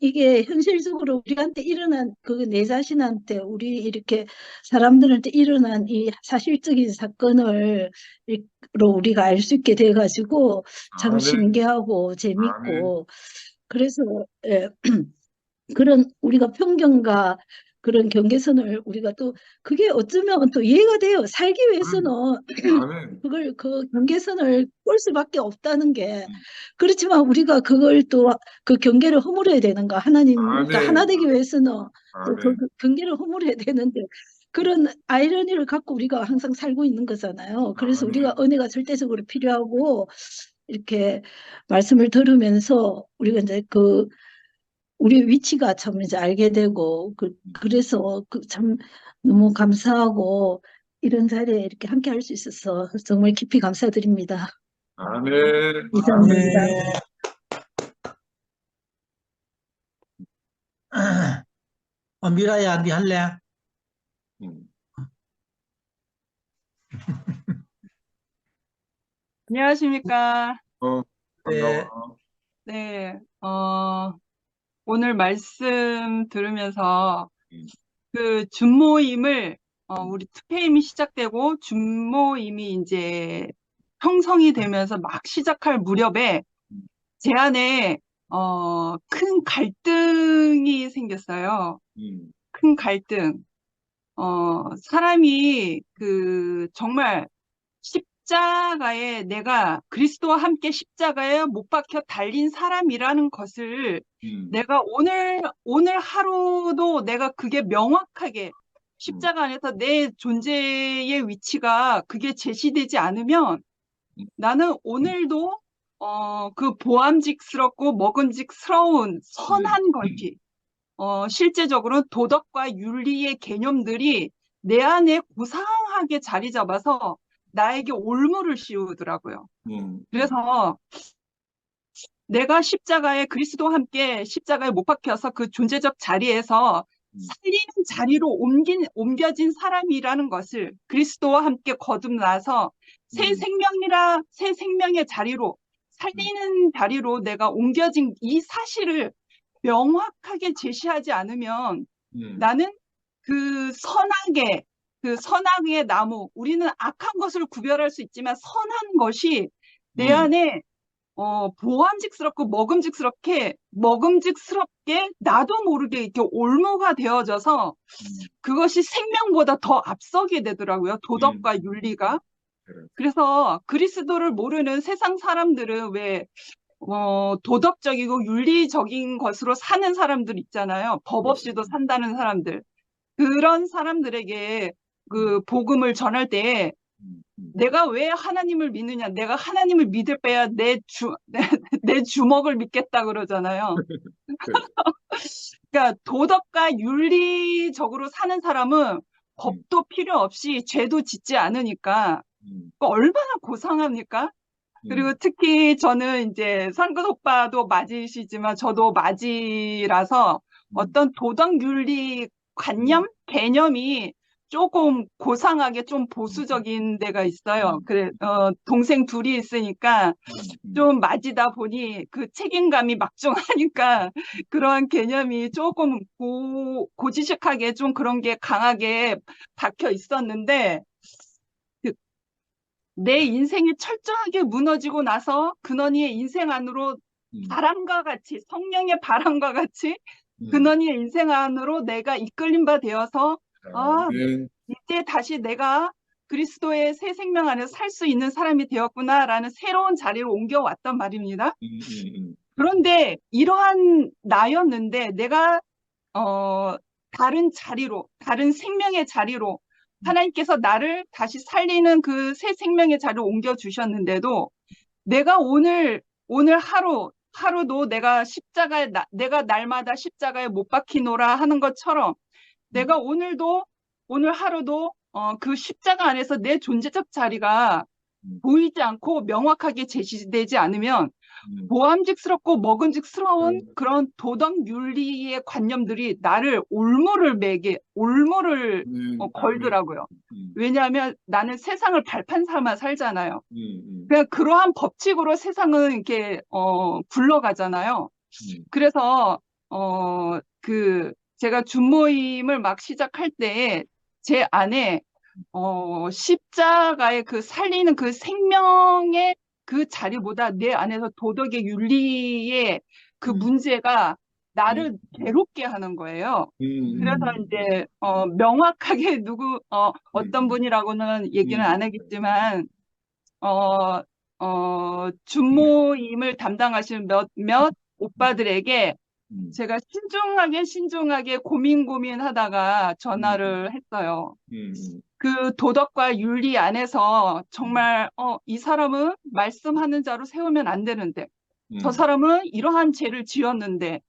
이게 현실적으로 우리한테 일어난 그 내 자신한테 우리 이렇게 사람들한테 일어난 이 사실적인 사건을 로 우리가 알 수 있게 돼 가지고 참 아멘. 신기하고 아멘. 재밌고, 그래서 그런 우리가 편견과 그런 경계선을 우리가 또 그게 어쩌면 또 이해가 돼요. 살기 위해서는 아멘. 그 경계선을 볼 수밖에 없다는 게, 그렇지만 우리가 그걸 또 그 경계를 허물어야 되는가, 하나님과 하나 아멘. 되기 위해서는 또 그 아멘. 경계를 허물어야 되는데, 그런 아이러니를 갖고 우리가 항상 살고 있는 거잖아요. 그래서 우리가 아멘. 은혜가 절대적으로 필요하고, 이렇게 말씀을 들으면서 우리가 이제 우리 위치가 참 이제 알게 되고, 그래서 참 너무 감사하고, 이런 자리에 이렇게 함께 할 수 있어서 정말 깊이 감사드립니다. 아멘. 이상입니다. 미라야, 니 할래? 음. 안녕하십니까. 네. 반가워. 네, 오늘 말씀 들으면서 음. 그 준모임을, 우리 투페임이 시작되고 준모임이 이제 형성이 되면서 막 시작할 무렵에 제 안에, 큰 갈등이 생겼어요. 큰 갈등. 사람이 정말 십자가에 내가 그리스도와 함께 십자가에 못 박혀 달린 사람이라는 것을 내가 오늘 하루도 내가 그게 명확하게 십자가 안에서 내 존재의 위치가 그게 제시되지 않으면 나는 오늘도 그 보암직스럽고 먹음직스러운 선한 것이 실제적으로 도덕과 윤리의 개념들이 내 안에 고상하게 자리 잡아서 나에게 올무를 씌우더라고요. 그래서 내가 십자가에 그리스도와 함께 십자가에 못 박혀서 그 존재적 자리에서 살리는 자리로 옮겨진 사람이라는 것을 그리스도와 함께 거듭나서 새 생명의 자리로 살리는 자리로 내가 옮겨진 이 사실을 명확하게 제시하지 않으면 나는 그 선악의 나무, 우리는 악한 것을 구별할 수 있지만 선한 것이 내 안에 보암직스럽고 먹음직스럽게 나도 모르게 이렇게 올무가 되어져서 그것이 생명보다 더 앞서게 되더라고요. 도덕과 윤리가. 그래서 그리스도를 모르는 세상 사람들은 왜 도덕적이고 윤리적인 것으로 사는 사람들 있잖아요. 법 없이도 산다는 사람들. 그런 사람들에게 그 복음을 전할 때 내가 왜 하나님을 믿느냐? 내가 하나님을 믿을 빼야 내 주먹을 믿겠다 그러잖아요. 그러니까 도덕과 윤리적으로 사는 사람은 법도 필요 없이 죄도 짓지 않으니까 얼마나 고상합니까? 그리고 특히 저는 이제 상근 오빠도 맞이시지만 저도 맞이라서 어떤 도덕 윤리 관념, 개념이 조금 고상하게 좀 보수적인 데가 있어요. 그래, 동생 둘이 있으니까 좀 맞이다 보니 그 책임감이 막중하니까 그러한 개념이 조금 고지식하게 좀 그런 게 강하게 박혀 있었는데 내 인생이 철저하게 무너지고 나서 근원이의 인생 안으로 바람과 같이 성령의 바람과 같이 근원이의 인생 안으로 내가 이끌림 바 되어서 이제 다시 내가 그리스도의 새 생명 안에서 살 수 있는 사람이 되었구나라는 새로운 자리로 옮겨왔단 말입니다. 그런데 이러한 나였는데 내가 다른 자리로, 다른 생명의 자리로 하나님께서 나를 다시 살리는 그 새 생명의 자리로 옮겨주셨는데도 내가 오늘 하루도 내가 내가 날마다 십자가에 못 박히노라 하는 것처럼 내가 오늘 하루도 그 십자가 안에서 내 존재적 자리가 보이지 않고 명확하게 제시되지 않으면 보암직스럽고 먹음직스러운 그런 도덕 윤리의 관념들이 나를 올무를 걸더라고요. 왜냐하면 나는 세상을 발판 삼아 살잖아요. 그냥 그러한 법칙으로 세상은 이렇게 굴러가잖아요. 그래서 제가 준모임을 막 시작할 때에 제 안에 십자가의 그 살리는 그 생명의 그 자리보다 내 안에서 도덕의 윤리의 그 문제가 나를 괴롭게 하는 거예요. 그래서 이제 명확하게 어떤 분이라고는 얘기는 안 하겠지만 준모임을 담당하시는 몇몇 오빠들에게 제가 신중하게 고민하다가 전화를 했어요. 그 도덕과 윤리 안에서 정말 이 사람은 말씀하는 자로 세우면 안 되는데 저 사람은 이러한 죄를 지었는데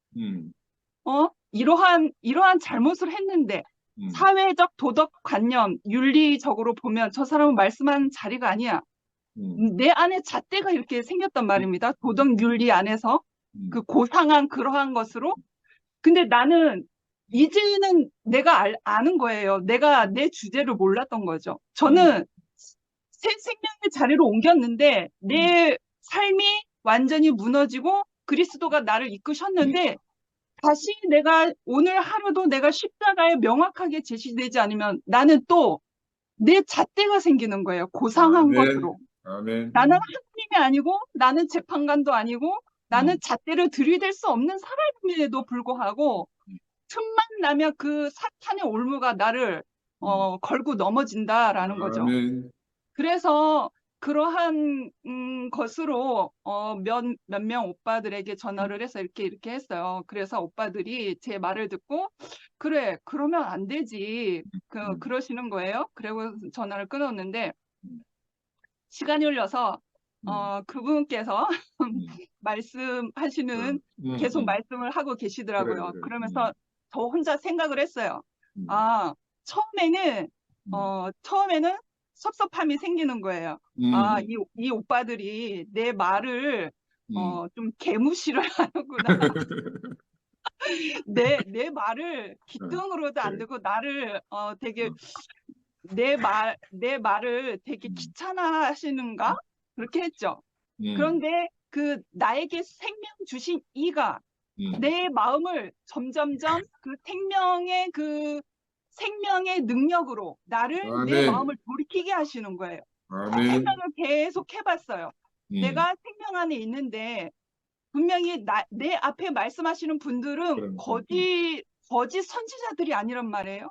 이러한 잘못을 했는데 사회적 도덕관념 윤리적으로 보면 저 사람은 말씀하는 자리가 아니야. 내 안에 잣대가 이렇게 생겼단 말입니다. 도덕 윤리 안에서 그 고상한 그러한 것으로. 근데 나는 이제는 내가 아는 거예요. 내가 내 주제를 몰랐던 거죠. 저는 새 생명의 자리로 옮겼는데 내 삶이 완전히 무너지고 그리스도가 나를 이끄셨는데 다시 오늘 하루도 내가 십자가에 명확하게 제시되지 않으면 나는 또 내 잣대가 생기는 거예요. 고상한 것으로. 아멘. 나는 하나님이 아니고 나는 재판관도 아니고 나는 잣대를 들이댈 수 없는 사람임에도 불구하고 틈만 나면 그 사탄의 올무가 나를 걸고 넘어진다라는 거죠. 아멘. 그래서 그러한 것으로 몇 명 오빠들에게 전화를 해서 이렇게 했어요. 그래서 오빠들이 제 말을 듣고 그래 그러면 안 되지 그러시는 거예요. 그리고 전화를 끊었는데 시간이 흘러서 그분께서 말씀하시는 계속 말씀을 하고 계시더라고요. 그래. 그러면서 저 혼자 생각을 했어요. 아, 처음에는 섭섭함이 생기는 거예요. 아, 이 오빠들이 내 말을 좀 개무시를 하는구나. 내 말을 귀등으로도 안 듣고 나를 되게 내 말을 되게 귀찮아하시는가? 그렇게 했죠. 그런데 그 나에게 생명 주신 이가 내 마음을 점점점 그 생명의 능력으로 내 아멘. 마음을 돌이키게 하시는 거예요. 아멘. 생각을 계속 해봤어요. 내가 생명 안에 있는데 분명히 내 앞에 말씀하시는 분들은 거짓 선지자들이 아니란 말이에요.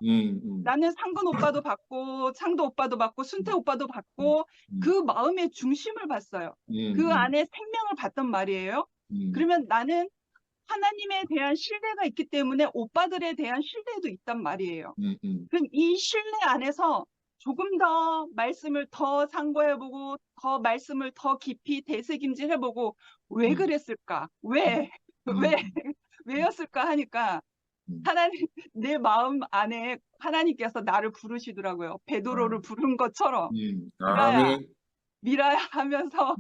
나는 상근 오빠도 봤고 창도 오빠도 봤고 순태 오빠도 봤고 그 마음의 중심을 봤어요. 그 안에 생명을 봤단 말이에요. 그러면 나는 하나님에 대한 신뢰가 있기 때문에 오빠들에 대한 신뢰도 있단 말이에요. 그럼 이 신뢰 안에서 조금 더 말씀을 더 상고해보고 더 말씀을 더 깊이 되새김질해보고 왜 그랬을까? 왜였을까 하니까 하나님 내 마음 안에 하나님께서 나를 부르시더라고요. 베드로를 부른 것처럼 미라야 하면서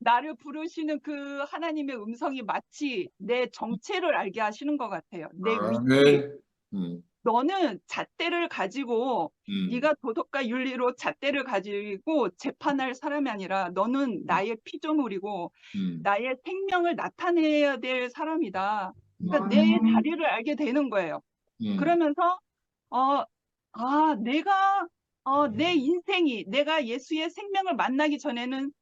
나를 부르시는 그 하나님의 음성이 마치 내 정체를 알게 하시는 것 같아요. 내 위치. 너는 잣대를 가지고 네가 도덕과 윤리로 잣대를 가지고 재판할 사람이 아니라 너는 나의 피조물이고 나의 생명을 나타내야 될 사람이다. 그러니까 내 자리를 알게 되는 거예요. 그러면서 내 인생이 내가 예수의 생명을 만나기 전에는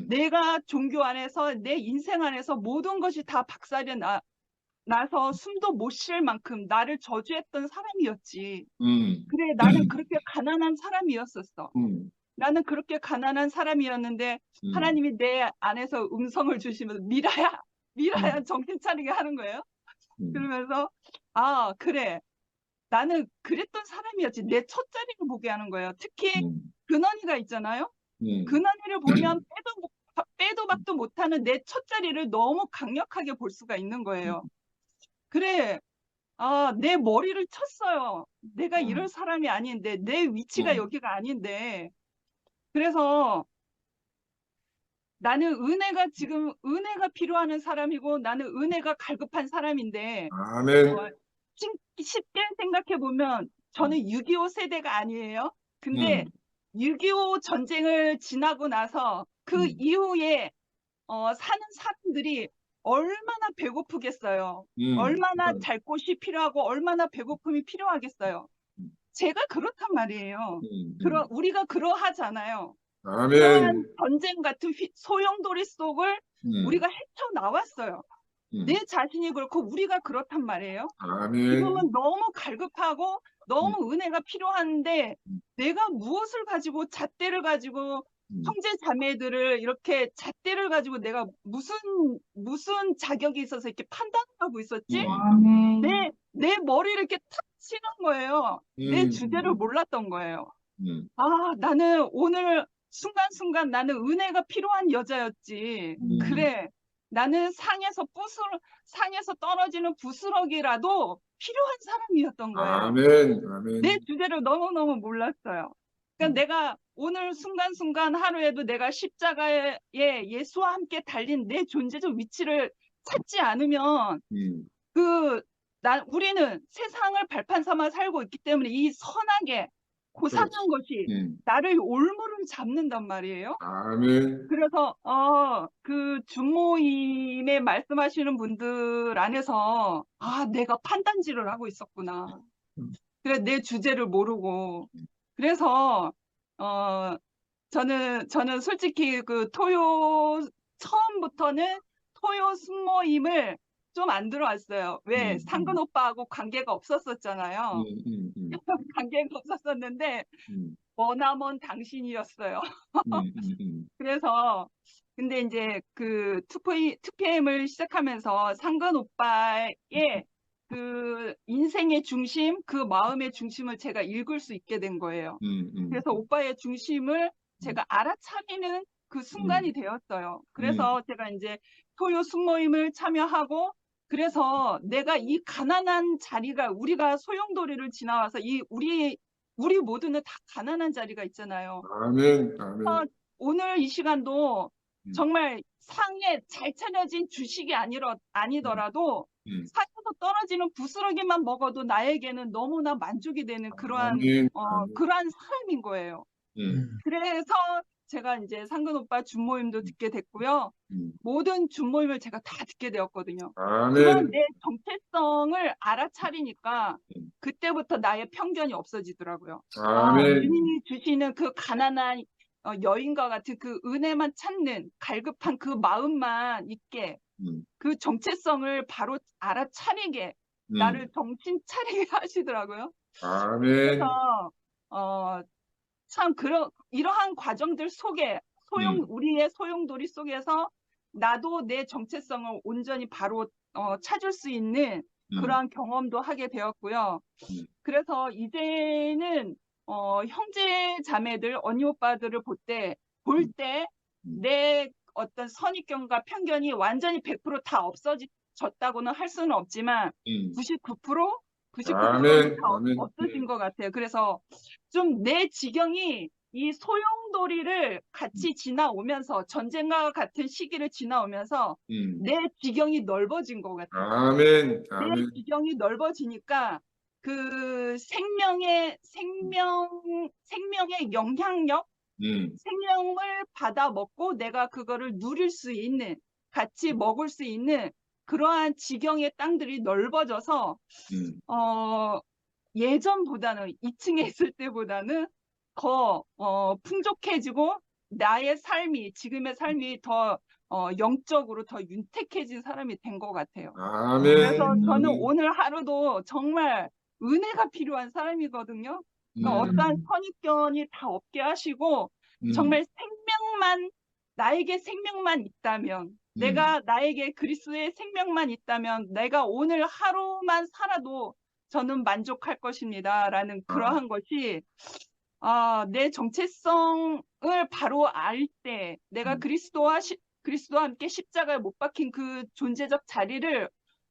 내가 종교 안에서 내 인생 안에서 모든 것이 다 박살이 나서 숨도 못 쉴 만큼 나를 저주했던 사람이었지. 그래, 나는 그렇게 가난한 사람이었었어. 나는 그렇게 가난한 사람이었는데 하나님이 내 안에서 음성을 주시면서 미라야 정신 차리게 하는 거예요. 그러면서 그래, 나는 그랬던 사람이었지. 내 첫자리를 보게 하는 거예요. 특히 근원이가 있잖아요. 근원이를 보면 빼도 박도 못하는 내 첫자리를 너무 강력하게 볼 수가 있는 거예요. 그래, 내 머리를 쳤어요. 내가 이럴 사람이 아닌데, 내 위치가 여기가 아닌데. 그래서 나는 지금 은혜가 필요한 사람이고, 나는 은혜가 갈급한 사람인데, 아멘. 쉽게 생각해 보면 저는 6.25 세대가 아니에요. 근데 6.25 전쟁을 지나고 나서 그 이후에 사는 사람들이 얼마나 배고프겠어요. 얼마나 잘 곳이 필요하고 얼마나 배고픔이 필요하겠어요. 제가 그렇단 말이에요. 우리가 그러하잖아요. 그러한 아멘. 전쟁 같은 소용돌이 속을 우리가 헤쳐나왔어요. 내 자신이 그렇고 우리가 그렇단 말이에요. 아멘. 지금은 너무 갈급하고 너무 은혜가 필요한데 내가 무엇을 가지고 잣대를 가지고 형제 자매들을 이렇게 잣대를 가지고 내가 무슨 자격이 있어서 이렇게 판단하고 있었지? 내 머리를 이렇게 탁 치는 거예요. 내 주제를 몰랐던 거예요. 나는 오늘 순간순간 나는 은혜가 필요한 여자였지. 그래. 나는 상에서 떨어지는 부스러기라도 필요한 사람이었던 거예요. 아멘. 아멘. 내 주제를 너무너무 몰랐어요. 그러니까 내가 오늘 순간순간 하루에도 내가 십자가에 예수와 함께 달린 내 존재적 위치를 찾지 않으면 우리는 세상을 발판 삼아 살고 있기 때문에 이 선하게 고상한 것이 나를 올무름 잡는단 말이에요. 아멘. 그래서 그 준모임에 말씀하시는 분들 안에서 내가 판단질을 하고 있었구나. 그래 내 주제를 모르고 그래서 저는 솔직히 그 처음부터는 토요 순모임을 좀 안 들어왔어요. 왜? 상근 오빠하고 관계가 없었었잖아요. 관계가 없었었는데 머나먼 당신이었어요. 그래서 근데 이제 그 2PM을 시작하면서 상근 오빠의 그 인생의 중심, 그 마음의 중심을 제가 읽을 수 있게 된 거예요. 그래서 오빠의 중심을 제가 알아차리는 그 순간이 되었어요. 그래서 제가 이제 토요 순모임을 참여하고 그래서 내가 이 가난한 자리가 우리가 소용돌이를 지나와서 우리 모두는 다 가난한 자리가 있잖아요. 아멘. 아멘. 오늘 이 시간도 정말 상에 잘 차려진 주식이 아니더라도 상에서 떨어지는 부스러기만 먹어도 나에게는 너무나 만족이 되는 그러한 그러한 삶인 거예요. 그래서 제가 이제 상근 오빠 준모임도 듣게 됐고요. 모든 준모임을 제가 다 듣게 되었거든요. 그런 아멘. 내 정체성을 알아차리니까 그때부터 나의 편견이 없어지더라고요. 아멘. 주님이 주시는 그 가난한 여인과 같은 그 은혜만 찾는 갈급한 그 마음만 있게 그 정체성을 바로 알아차리게 나를 정신 차리게 하시더라고요. 아멘. 그래서 참 이러한 과정들 속에 우리의 소용돌이 속에서 나도 내 정체성을 온전히 바로 찾을 수 있는 그러한 경험도 하게 되었고요. 그래서 이제는 형제 자매들, 언니 오빠들을 볼 때 내 어떤 선입견과 편견이 완전히 100% 다 없어졌다고는 할 수는 없지만 99%는 아멘. 다 아멘. 없어진 것 같아요. 그래서 좀 내 지경이 이 소용돌이를 같이 지나오면서 전쟁과 같은 시기를 지나오면서 내 지경이 넓어진 것 같아요. 아멘. 내 아멘. 지경이 넓어지니까 그 생명의 영향력, 생명을 받아 먹고 내가 그거를 누릴 수 있는, 같이 먹을 수 있는 그러한 지경의 땅들이 넓어져서 예전보다는 2층에 있을 때보다는 더 풍족해지고 나의 삶이 지금의 삶이 더 영적으로 더 윤택해진 사람이 된 것 같아요. 아멘. 그래서 저는 아멘. 오늘 하루도 정말 은혜가 필요한 사람이거든요. 그러니까 어떠한 선입견이 다 없게 하시고 정말 나에게 생명만 있다면 나에게 그리스도의 생명만 있다면 내가 오늘 하루만 살아도 저는 만족할 것입니다라는 아. 그러한 것이 내 정체성을 바로 알 때 내가 그리스도와 함께 십자가에 못 박힌 그 존재적 자리를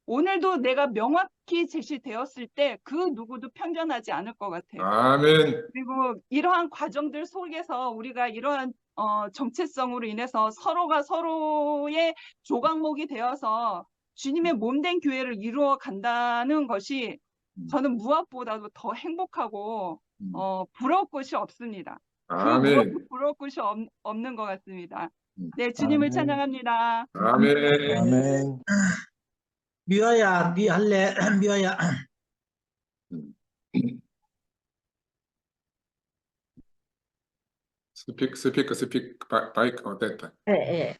오늘도 내가 명확히 제시되었을 때 그 누구도 편견하지 않을 것 같아요. 아멘. 그리고 이러한 과정들 속에서 우리가 이러한 정체성으로 인해서 서로가 서로의 조각목이 되어서 주님의 몸된 교회를 이루어 간다는 것이 저는 무엇보다도 더 행복하고 부러울 것이 없습니다. 그 아멘. 무엇도 부러울 것이 없는 것 같습니다. 네, 주님을 아멘. 찬양합니다. 아멘. 아멘. 미화야, 네 할래? 미화야. 바이크, 됐다. 예, 예.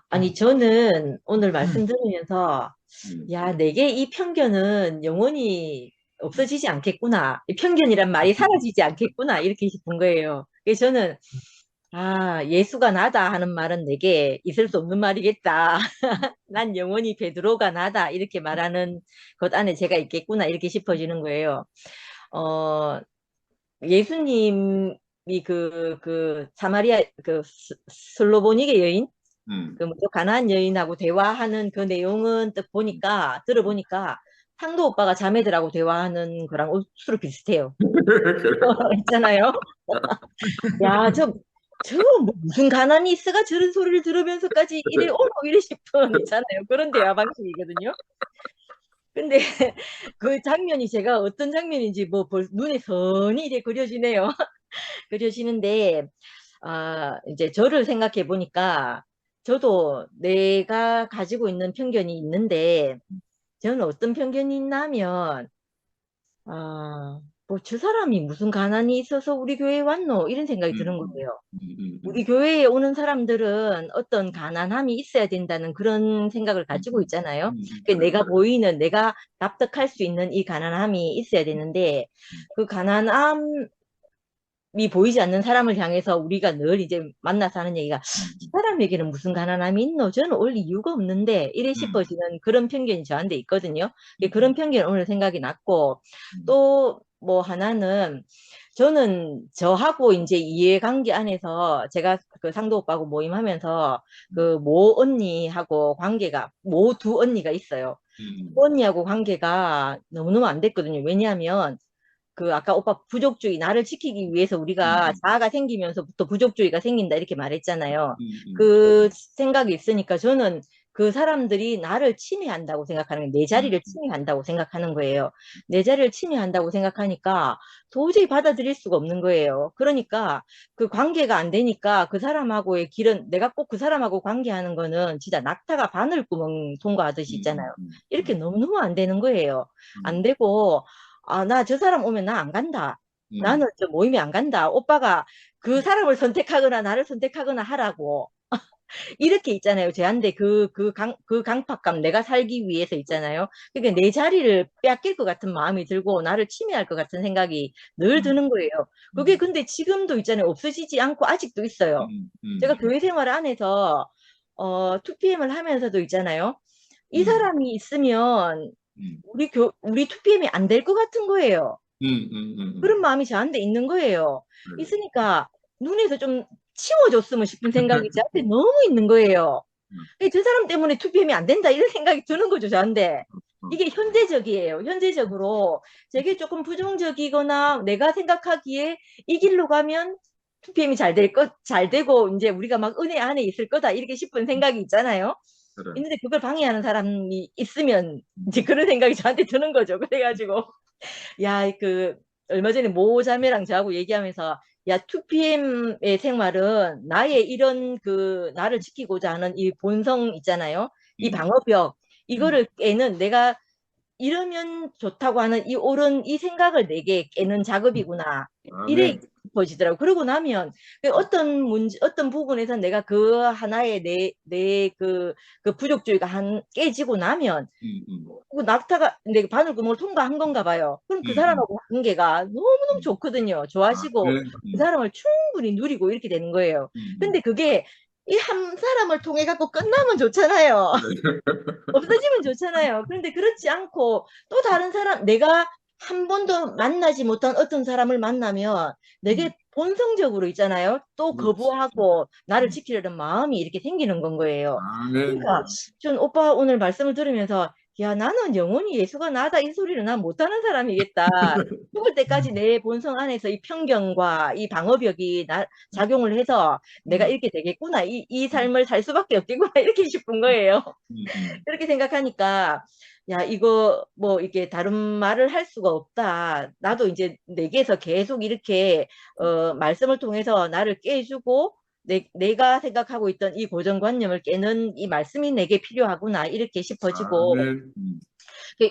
아니, 저는 오늘 말씀 들으면서, 야, 내게 이 편견은 영원히 없어지지 않겠구나. 이 편견이란 말이 사라지지 않겠구나. 이렇게 싶은 거예요. 그래서 저는, 예수가 나다 하는 말은 내게 있을 수 없는 말이겠다. 난 영원히 베드로가 나다. 이렇게 말하는 것 안에 제가 있겠구나. 이렇게 싶어지는 거예요. 예수님이 사마리아, 슬로보닉의 여인? 가난한 여인하고 대화하는 그 내용은 들어보니까 상도 오빠가 자매들하고 대화하는 거랑 수로 비슷해요. 있잖아요. 야, 무슨 가난이 있어가 저런 소리를 들으면서까지 이래 싶은 있잖아요. 그런 대화 방식이거든요. 근데 그 장면이 제가 어떤 장면인지 눈에 선이 이래 그려지네요. 그려지는데, 이제 저를 생각해 보니까 저도 내가 가지고 있는 편견이 있는데, 저는 어떤 편견이 있냐면, 저 사람이 무슨 가난이 있어서 우리 교회에 왔노? 이런 생각이 드는 거예요. 우리 교회에 오는 사람들은 어떤 가난함이 있어야 된다는 그런 생각을 가지고 있잖아요. 내가 내가 납득할 수 있는 이 가난함이 있어야 되는데, 그 가난함이 보이지 않는 사람을 향해서 우리가 늘 이제 만나서 하는 얘기가, 이 사람에게는 무슨 가난함이 있노? 저는 올 이유가 없는데, 이래 싶어지는 그런 편견이 저한테 있거든요. 그런 편견 오늘 생각이 났고, 또 하나는, 저는 저하고 이제 이해관계 안에서 제가 그 상도 오빠하고 모임하면서 모 언니하고 모 두 언니가 있어요. 그 언니하고 관계가 너무너무 안 됐거든요. 왜냐하면 아까 오빠 부족주의, 나를 지키기 위해서 우리가 자아가 생기면서부터 부족주의가 생긴다 이렇게 말했잖아요. 그 생각이 있으니까 저는 그 사람들이 나를 침해한다고 생각하는 거예요. 내 자리를 침해한다고 생각하는 거예요. 내 자리를 침해한다고 생각하니까 도저히 받아들일 수가 없는 거예요. 그러니까 그 관계가 안 되니까 그 사람하고의 길은, 내가 꼭 그 사람하고 관계하는 거는 진짜 낙타가 바늘구멍 통과하듯이 있잖아요. 이렇게 너무너무 안 되는 거예요. 안 되고, 나 저 사람 오면 나 안 간다. 나는 저 모임에 안 간다. 오빠가 그 사람을 선택하거나 나를 선택하거나 하라고. 이렇게 있잖아요. 제한테 그 강팍감, 내가 살기 위해서 있잖아요. 그러니까 내 자리를 빼앗길 것 같은 마음이 들고 나를 침해할 것 같은 생각이 늘 드는 거예요. 그게 근데 지금도 있잖아요. 없어지지 않고 아직도 있어요. 제가 교회 생활 안에서 2PM을 하면서도 있잖아요. 이 사람이 있으면 우리 2PM이 안 될 것 같은 거예요. 그런 마음이 저한테 있는 거예요. 있으니까 눈에서 좀 치워줬으면 싶은 생각이 저한테 너무 있는 거예요. 저 사람 때문에 2PM이 안 된다 이런 생각이 드는 거죠, 저한테. 이게 현재적이에요. 현재적으로 제게 조금 부정적이거나 내가 생각하기에 이 길로 가면 2PM이 잘 되고 이제 우리가 막 은혜 안에 있을 거다 이렇게 싶은 생각이 있잖아요. 있는데 그걸 방해하는 사람이 있으면 이제 그런 생각이 저한테 드는 거죠. 그래가지고 얼마 전에 모 자매랑 저하고 얘기하면서 2PM의 생활은 나의 이런 나를 지키고자 하는 이 본성 있잖아요. 이 방어벽, 이거를 깨는, 내가 이러면 좋다고 하는 이 생각을 내게 깨는 작업이구나. 이래 싶어지더라고요. 그러고 나면 어떤 부분에서 내가 그 하나의 내 부족주의가 깨지고 나면 그 낙타가 내 바늘구멍을 통과한 건가 봐요. 그럼 그 사람하고 관계가 너무너무 좋거든요. 좋아지고 그 사람을 충분히 누리고 이렇게 되는 거예요. 근데 그게 이 한 사람을 통해 갖고 끝나면 좋잖아요. 없어지면 좋잖아요. 그런데 그렇지 않고 또 다른 사람, 내가 한 번도 만나지 못한 어떤 사람을 만나면 내게 본성적으로 있잖아요. 또 그렇지. 거부하고 나를 지키려는 마음이 이렇게 생기는 건 거예요. 아멘. 그러니까 전 오빠 오늘 말씀을 들으면서 야, 나는 영원히 예수가 나다 이 소리를 난 못하는 사람이겠다. 죽을 때까지 내 본성 안에서 이 편견과 이 방어벽이 작용을 해서 내가 이렇게 되겠구나. 이 삶을 살 수밖에 없겠구나. 이렇게 싶은 거예요. 그렇게 생각하니까 야, 이거 뭐 이렇게 다른 말을 할 수가 없다. 나도 이제 내게서 계속 이렇게 말씀을 통해서 나를 깨주고 내가 생각하고 있던 이 고정관념을 깨는 이 말씀이 내게 필요하구나 이렇게 싶어지고 아멘.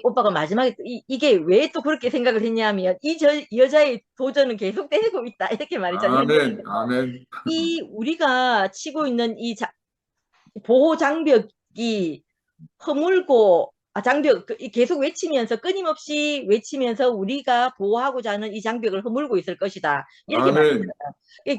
오빠가 마지막에 이게 왜 또 그렇게 생각을 했냐면 이 여자의 도전은 계속되고 있다 이렇게 말했잖아요. 아멘. 아멘. 이 우리가 치고 있는 이 보호 장벽이 허물고 장벽 계속 외치면서 끊임없이 외치면서 우리가 보호하고자 하는 이 장벽을 허물고 있을 것이다. 이렇게 아멘. 말했잖아요.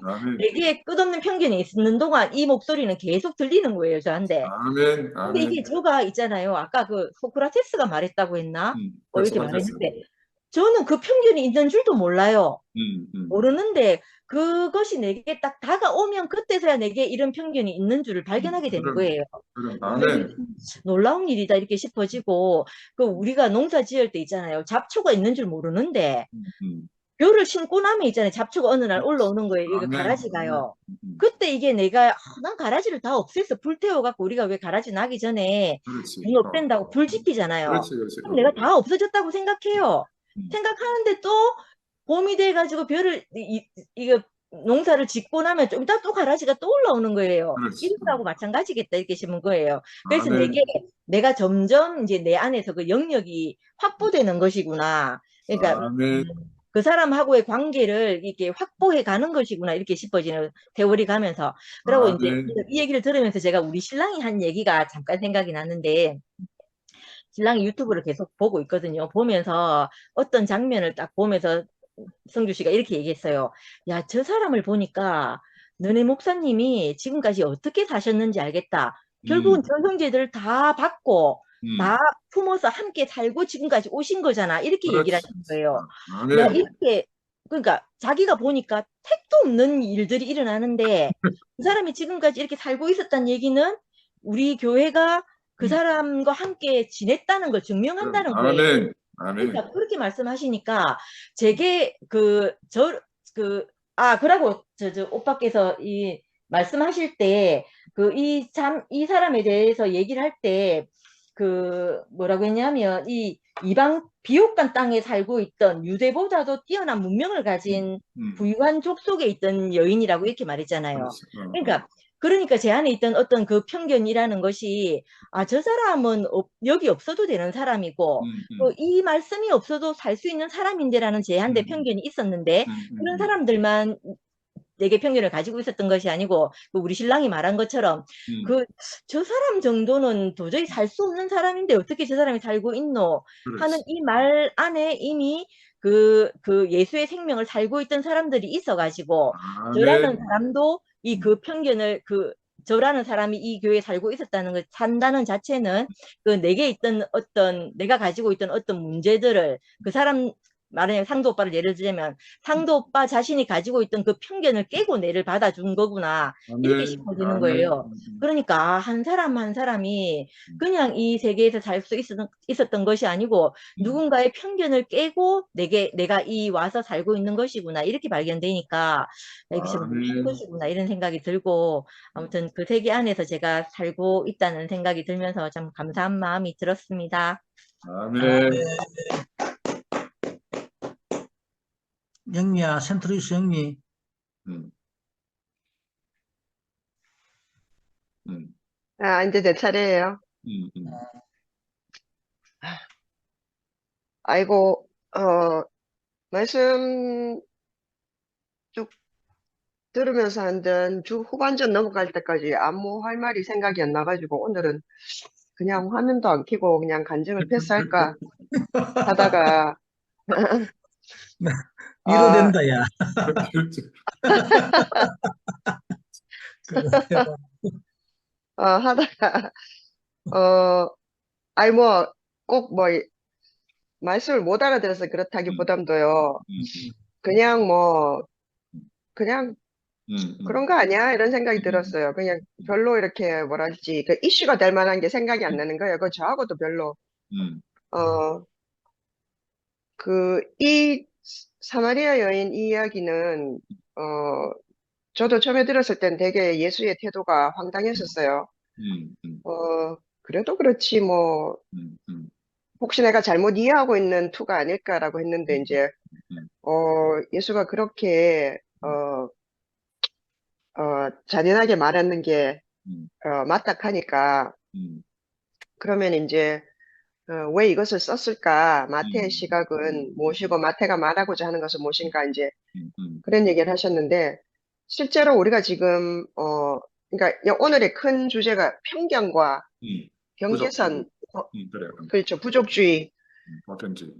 아멘. 내게 끝없는 편견이 있는 동안 이 목소리는 계속 들리는 거예요, 저한테. 아멘. 근데 이게 저가 있잖아요. 아까 그 소크라테스가 말했다고 했나? 이렇게 말했는데 저는 그 편견이 있는 줄도 몰라요. 모르는데 그것이 내게 딱 다가오면 그때서야 내게 이런 편견이 있는 줄을 발견하게 되는 거예요. 아멘. 놀라운 일이다 이렇게 싶어지고 그 우리가 농사 지을 때 있잖아요. 잡초가 있는 줄 모르는데 벼를 심고 나면 있잖아요. 잡초가 어느 날 올라오는 거예요. 이거 아멘. 가라지가요. 그때 이게 내가 난 가라지를 다 없앴어. 불 태워갖고 우리가 왜 가라지 나기 전에 그렇지. 붕 없앤다고 불 지피잖아요. 그렇지. 그렇지. 그럼 내가 다 없어졌다고 생각해요. 생각하는데 또 봄이 돼가지고 벼를 이거 농사를 짓고 나면 좀 이따 또 가라지가 또 올라오는 거예요. 그렇지. 이거하고 마찬가지겠다 이렇게 싶은 거예요. 그래서 아멘. 내가 점점 이제 내 안에서 그 영역이 확보되는 것이구나. 그러니까 아멘. 그 사람하고의 관계를 이렇게 확보해 가는 것이구나 이렇게 싶어지는 세월이 가면서 그리고 이제 아멘. 이 얘기를 들으면서 제가 우리 신랑이 한 얘기가 잠깐 생각이 나는데 신랑이 유튜브를 계속 보고 있거든요. 보면서 어떤 장면을 딱 보면서 성주 씨가 이렇게 얘기했어요. 야, 저 사람을 보니까 너네 목사님이 지금까지 어떻게 사셨는지 알겠다. 결국은 저 형제들 다 받고 다 품어서 함께 살고 지금까지 오신 거잖아. 이렇게 그렇지. 얘기를 하시는 거예요. 야, 아멘. 이렇게 그러니까 자기가 보니까 택도 없는 일들이 일어나는데 그 사람이 지금까지 이렇게 살고 있었다는 얘기는 우리 교회가 그 사람과 함께 지냈다는 걸 증명한다는 거예요. 아멘. 아멘. 그러니까 그렇게 말씀하시니까 제게 그러고 저 오빠께서 이 말씀하실 때 이 사람에 대해서 얘기를 할 때 뭐라고 했냐면 이 이방 비옥간 땅에 살고 있던 유대보다도 뛰어난 문명을 가진 부유한 족속에 있던 여인이라고 이렇게 말했잖아요. 그러니까 제 안에 있던 어떤 그 편견이라는 것이 저 사람은 여기 없어도 되는 사람이고 이 말씀이 없어도 살 수 있는 사람인데라는 제한된 편견이 있었는데 그런 사람들만 내게 편견을 가지고 있었던 것이 아니고 우리 신랑이 말한 것처럼 저 사람 정도는 도저히 살 수 없는 사람인데 어떻게 저 사람이 살고 있노 하는 이 말 안에 이미 그 예수의 생명을 살고 있던 사람들이 있어가지고 저라는 사람도 그 편견을 저라는 사람이 이 교회에 살고 있었다는 걸 산다는 자체는 내게 있던 내가 가지고 있던 어떤 문제들을 그 사람 말하자면 상도 오빠를 예를 들자면 상도 오빠 자신이 가지고 있던 그 편견을 깨고 내를 받아준 거구나 이렇게 싶어지는 거예요. 그러니까 한 사람 한 사람이 그냥 이 세계에서 살 수 있었던 것이 아니고 누군가의 편견을 깨고 내가 와서 살고 있는 것이구나 이렇게 발견되니까 이게 참 무슨 것이구나 이런 생각이 들고 아무튼 그 세계 안에서 제가 살고 있다는 생각이 들면서 참 감사한 마음이 들었습니다. 아멘. 영미야, 센트루이스 영미. 이제 내 차례예요. 아이고, 말씀 쭉 들으면서 한전 주 후반전 넘어갈 때까지 아무 할 말이 생각이 안 나가지고 오늘은 그냥 화면도 안 켜고 그냥 간증을 패스할까 하다가 위로된다, 야. 하다가 꼭 말씀을 못 알아들어서 그렇다기보담도요. 그냥 그냥 그런 거 아니야? 이런 생각이 들었어요. 그냥 별로 이렇게 뭐랄지 그 이슈가 될 만한 게 생각이 안 나는 거예요. 그 저하고도 별로 어 이 사마리아 여인 이 이야기는 저도 처음에 들었을 땐 되게 예수의 태도가 황당했었어요. 그래도 그렇지 뭐 혹시 내가 잘못 이해하고 있는 투가 아닐까라고 했는데 이제 예수가 그렇게 잔인하게 말하는 게 맞다 하니까 그러면 이제 왜 이것을 썼을까? 마태의 시각은 무엇이고 마태가 말하고자 하는 것은 무엇인가 이제 그런 얘기를 하셨는데 실제로 우리가 지금 그러니까 오늘의 큰 주제가 편견과 경계선 그래요. 그렇죠. 부족주의. 어떤지.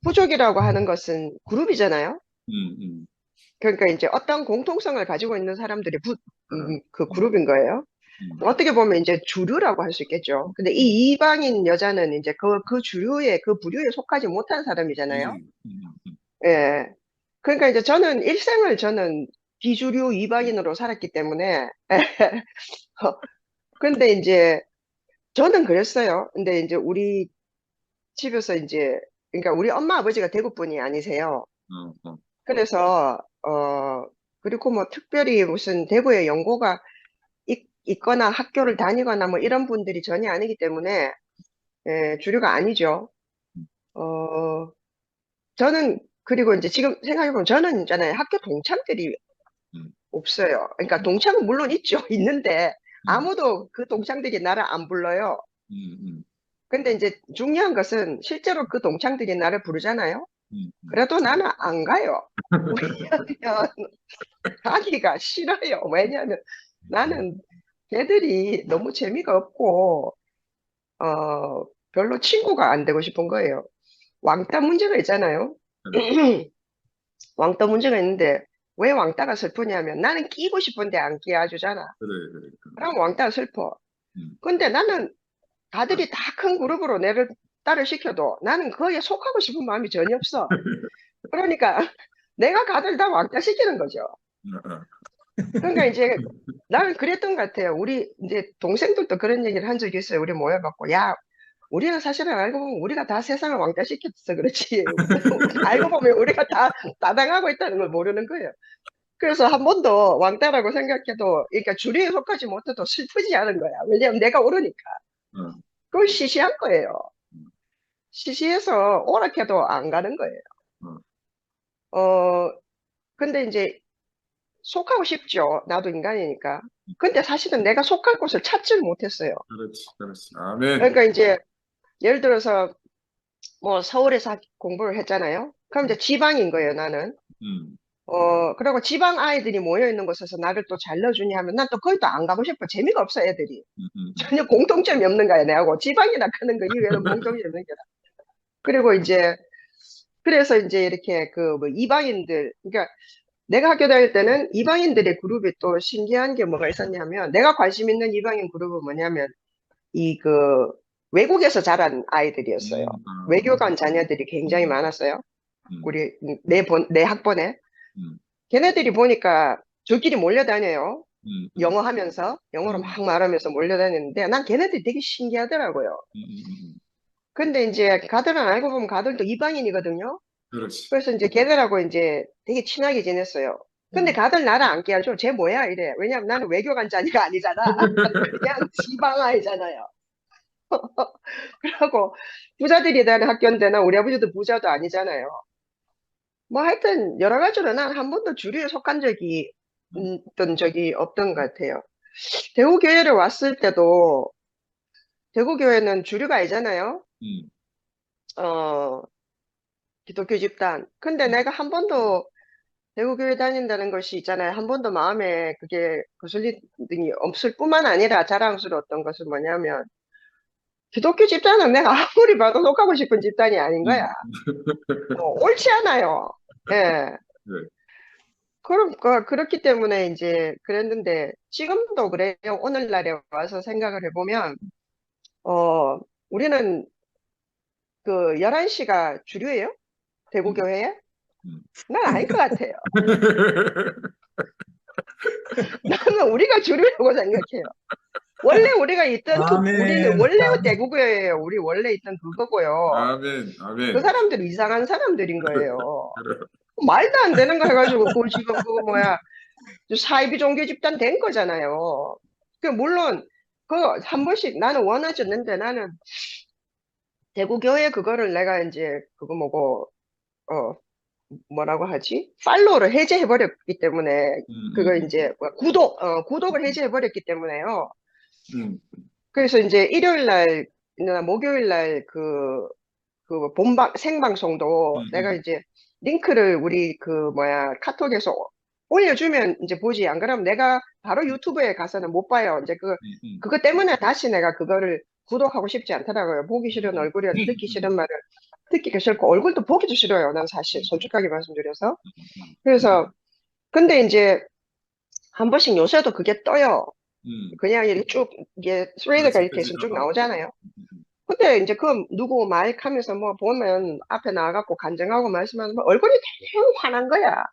부족이라고 하는 것은 그룹이잖아요. 그러니까 이제 어떤 공통성을 가지고 있는 사람들이 그 그룹인 거예요. 어떻게 보면 이제 주류라고 할 수 있겠죠. 근데 이 이방인 여자는 이제 그 주류에, 그 부류에 속하지 못한 사람이잖아요. 예. 그러니까 이제 저는 일생을 저는 비주류 이방인으로 살았기 때문에. 근데 이제 저는 그랬어요. 근데 이제 우리 집에서 이제, 그러니까 우리 엄마 아버지가 대구 분이 아니세요. 그래서, 그리고 뭐 특별히 무슨 대구에 연고가 있거나 학교를 다니거나 뭐 이런 분들이 전혀 아니기 때문에, 주류가 아니죠. 저는, 그리고 이제 지금 생각해보면 저는 있잖아요. 학교 동창들이 없어요. 그러니까 동창은 물론 있죠. 있는데 아무도 그 동창들이 나를 안 불러요. 근데 이제 중요한 것은 실제로 그 동창들이 나를 부르잖아요. 그래도 나는 안 가요. 왜냐면 가기가 싫어요. 왜냐하면 나는 걔들이 너무 재미가 없고 별로 친구가 안 되고 싶은 거예요. 왕따 문제가 있잖아요. 왕따 문제가 있는데 왜 왕따가 슬프냐면 나는 끼고 싶은데 안 끼워주잖아. 그래. 그럼 왕따가 슬퍼. 근데 나는 다들이 다 큰 그룹으로 딸을 시켜도 나는 거기에 속하고 싶은 마음이 전혀 없어. 그러니까 내가 가들 다 왕따 시키는 거죠. 그러니까 이제 나는 그랬던 것 같아요. 우리 이제 동생들도 그런 얘기를 한 적이 있어요. 우리 모여갖고 야 우리는 사실은 알고 보면 우리가 다 세상을 왕따 시켰어 그렇지. 알고 보면 우리가 다 따당하고 있다는 걸 모르는 거예요. 그래서 한 번도 왕따라고 생각해도 그러니까 주류에 속하지 못해도 슬프지 않은 거야. 왜냐면 내가 오르니까. 그건 시시한 거예요. 시시해서 오락해도 안 가는 거예요. 근데 이제 속하고 싶죠. 나도 인간이니까. 근데 사실은 내가 속할 곳을 찾지를 못했어요. 그렇지. 아멘. 그러니까 이제 예를 들어서 뭐 서울에서 공부를 했잖아요. 그럼 이제 지방인 거예요, 나는. 그리고 지방 아이들이 모여 있는 곳에서 나를 또 잘 넣어주냐 하면 난 또 거기 또 안 가고 싶어. 재미가 없어, 애들이. 전혀 공통점이 없는 거야, 내하고. 지방이나 하는 거 이외에는 공통점이 없는 거야. 그리고 이제, 그래서 이제 이렇게 뭐 이방인들, 그러니까 내가 학교 다닐 때는 이방인들의 그룹이 또 신기한 게 뭐가 있었냐면, 내가 관심 있는 이방인 그룹은 뭐냐면, 외국에서 자란 아이들이었어요. 외교관 자녀들이 굉장히 많았어요. 우리, 내 학번에. 걔네들이 보니까 저끼리 몰려다녀요. 영어 하면서, 영어로 막 말하면서 몰려다니는데, 난 걔네들이 되게 신기하더라고요. 근데 이제 가들은 알고 보면 가들도 이방인이거든요. 그렇지. 그래서 이제 걔들하고 이제 되게 친하게 지냈어요. 근데 가들 나를 안 깨워줘. 쟤 뭐야? 이래. 왜냐면 나는 외교관 자녀가 아니잖아. 그냥 지방 아이잖아요. 그러고 부자들이 다니는 학교인데 나 우리 아버지도 부자도 아니잖아요. 뭐 하여튼 여러 가지로 난 한 번도 주류에 속한 적이 있던 적이 없던 것 같아요. 대구교회를 왔을 때도 대구교회는 주류가 아니잖아요. 기독교 집단. 근데 내가 한 번도 대구교회 다닌다는 것이 있잖아요. 한 번도 마음에 그게 거슬린 등이 없을 뿐만 아니라 자랑스러웠던 것은 뭐냐면 기독교 집단은 내가 아무리 봐도 속하고 싶은 집단이 아닌 거야. 옳지 않아요. 예. 그렇기 때문에 이제 그랬는데 지금도 그래요. 오늘날에 와서 생각을 해보면 우리는 그 11시가 주류예요? 대구교회에? 난 아닌 것 같아요. 나는 우리가 주류라고 생각해요. 원래 우리가 있던 우리는 아멘. 원래 아멘. 대구교회예요. 우리 원래 있던 그거고요. 아멘, 그 아멘. 사람들이 이상한 사람들인 거예요. 그래. 말도 안 되는 거 해가지고 그 지금 그거 뭐야 사이비 종교 집단 된 거잖아요. 그 물론 그 한 번씩 나는 원하졌는데 나는 대구교회 그거를 내가 이제 그거 뭐고 뭐라고 하지? 팔로우를 해제해버렸기 때문에 그거 이제 뭐야, 구독을 해제해버렸기 때문에요. 그래서 이제 일요일 날이나 목요일 날 그 생방송도 내가 이제 링크를 우리 그 뭐야 카톡에서 올려주면 이제 보지. 안 그러면 내가 바로 유튜브에 가서는 못 봐요. 이제 그것 때문에 다시 내가 그거를 구독하고 싶지 않더라고요. 보기 싫은 얼굴이나 듣기 싫은 말을 듣기가 싫고 얼굴도 보기도 싫어요. 난 사실 솔직하게 말씀드려서. 그래서 근데 이제 한 번씩 요새도 그게 떠요. 그냥 이렇게 쭉 이게 스레이드가 이렇게 해서 쭉 나오잖아요. 근데 이제 그 누구 마이크 하면서 뭐 보면 앞에 나와갖고 간증하고 말씀하면 얼굴이 되게 환한 거야.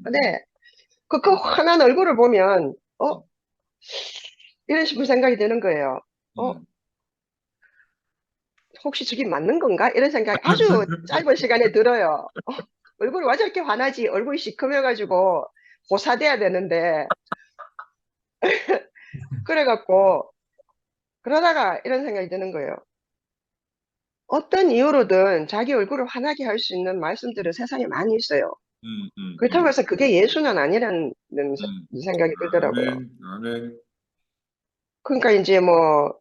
근데 그 환한 얼굴을 보면 이런 싶은 생각이 드는 거예요. 혹시 저게 맞는 건가? 이런 생각이 아주 짧은 시간에 들어요. 얼굴이 왜 저렇게 환하지? 얼굴이 시커매가지고 고사돼야 되는데 그래갖고 그러다가 이런 생각이 드는 거예요. 어떤 이유로든 자기 얼굴을 환하게 할 수 있는 말씀들은 세상에 많이 있어요. 그렇다고 해서 그게 예수는 아니라는 생각이 들더라고요. 아멘, 아멘. 그러니까 이제 뭐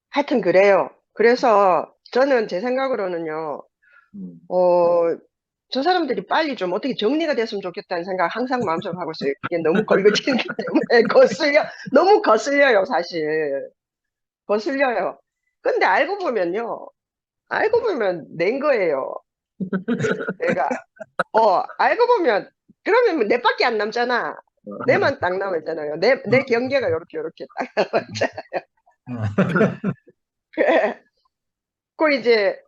하여튼 그래요. 그래서 저는 제 생각으로는요. 저 사람들이 빨리 좀 어떻게 정리가 됐으면 좋겠다는 생각 항상 마음속에 하고 있어요. 이게 너무 걸거지기 때문에 너무 거슬려요, 사실. 거슬려요. 근데 알고 보면 낸 거예요. 내가. 알고 보면, 그러면 내밖에 안 남잖아. 내만 딱 남았잖아요. 내 경계가 요렇게 딱 남았잖아요. 그 이제,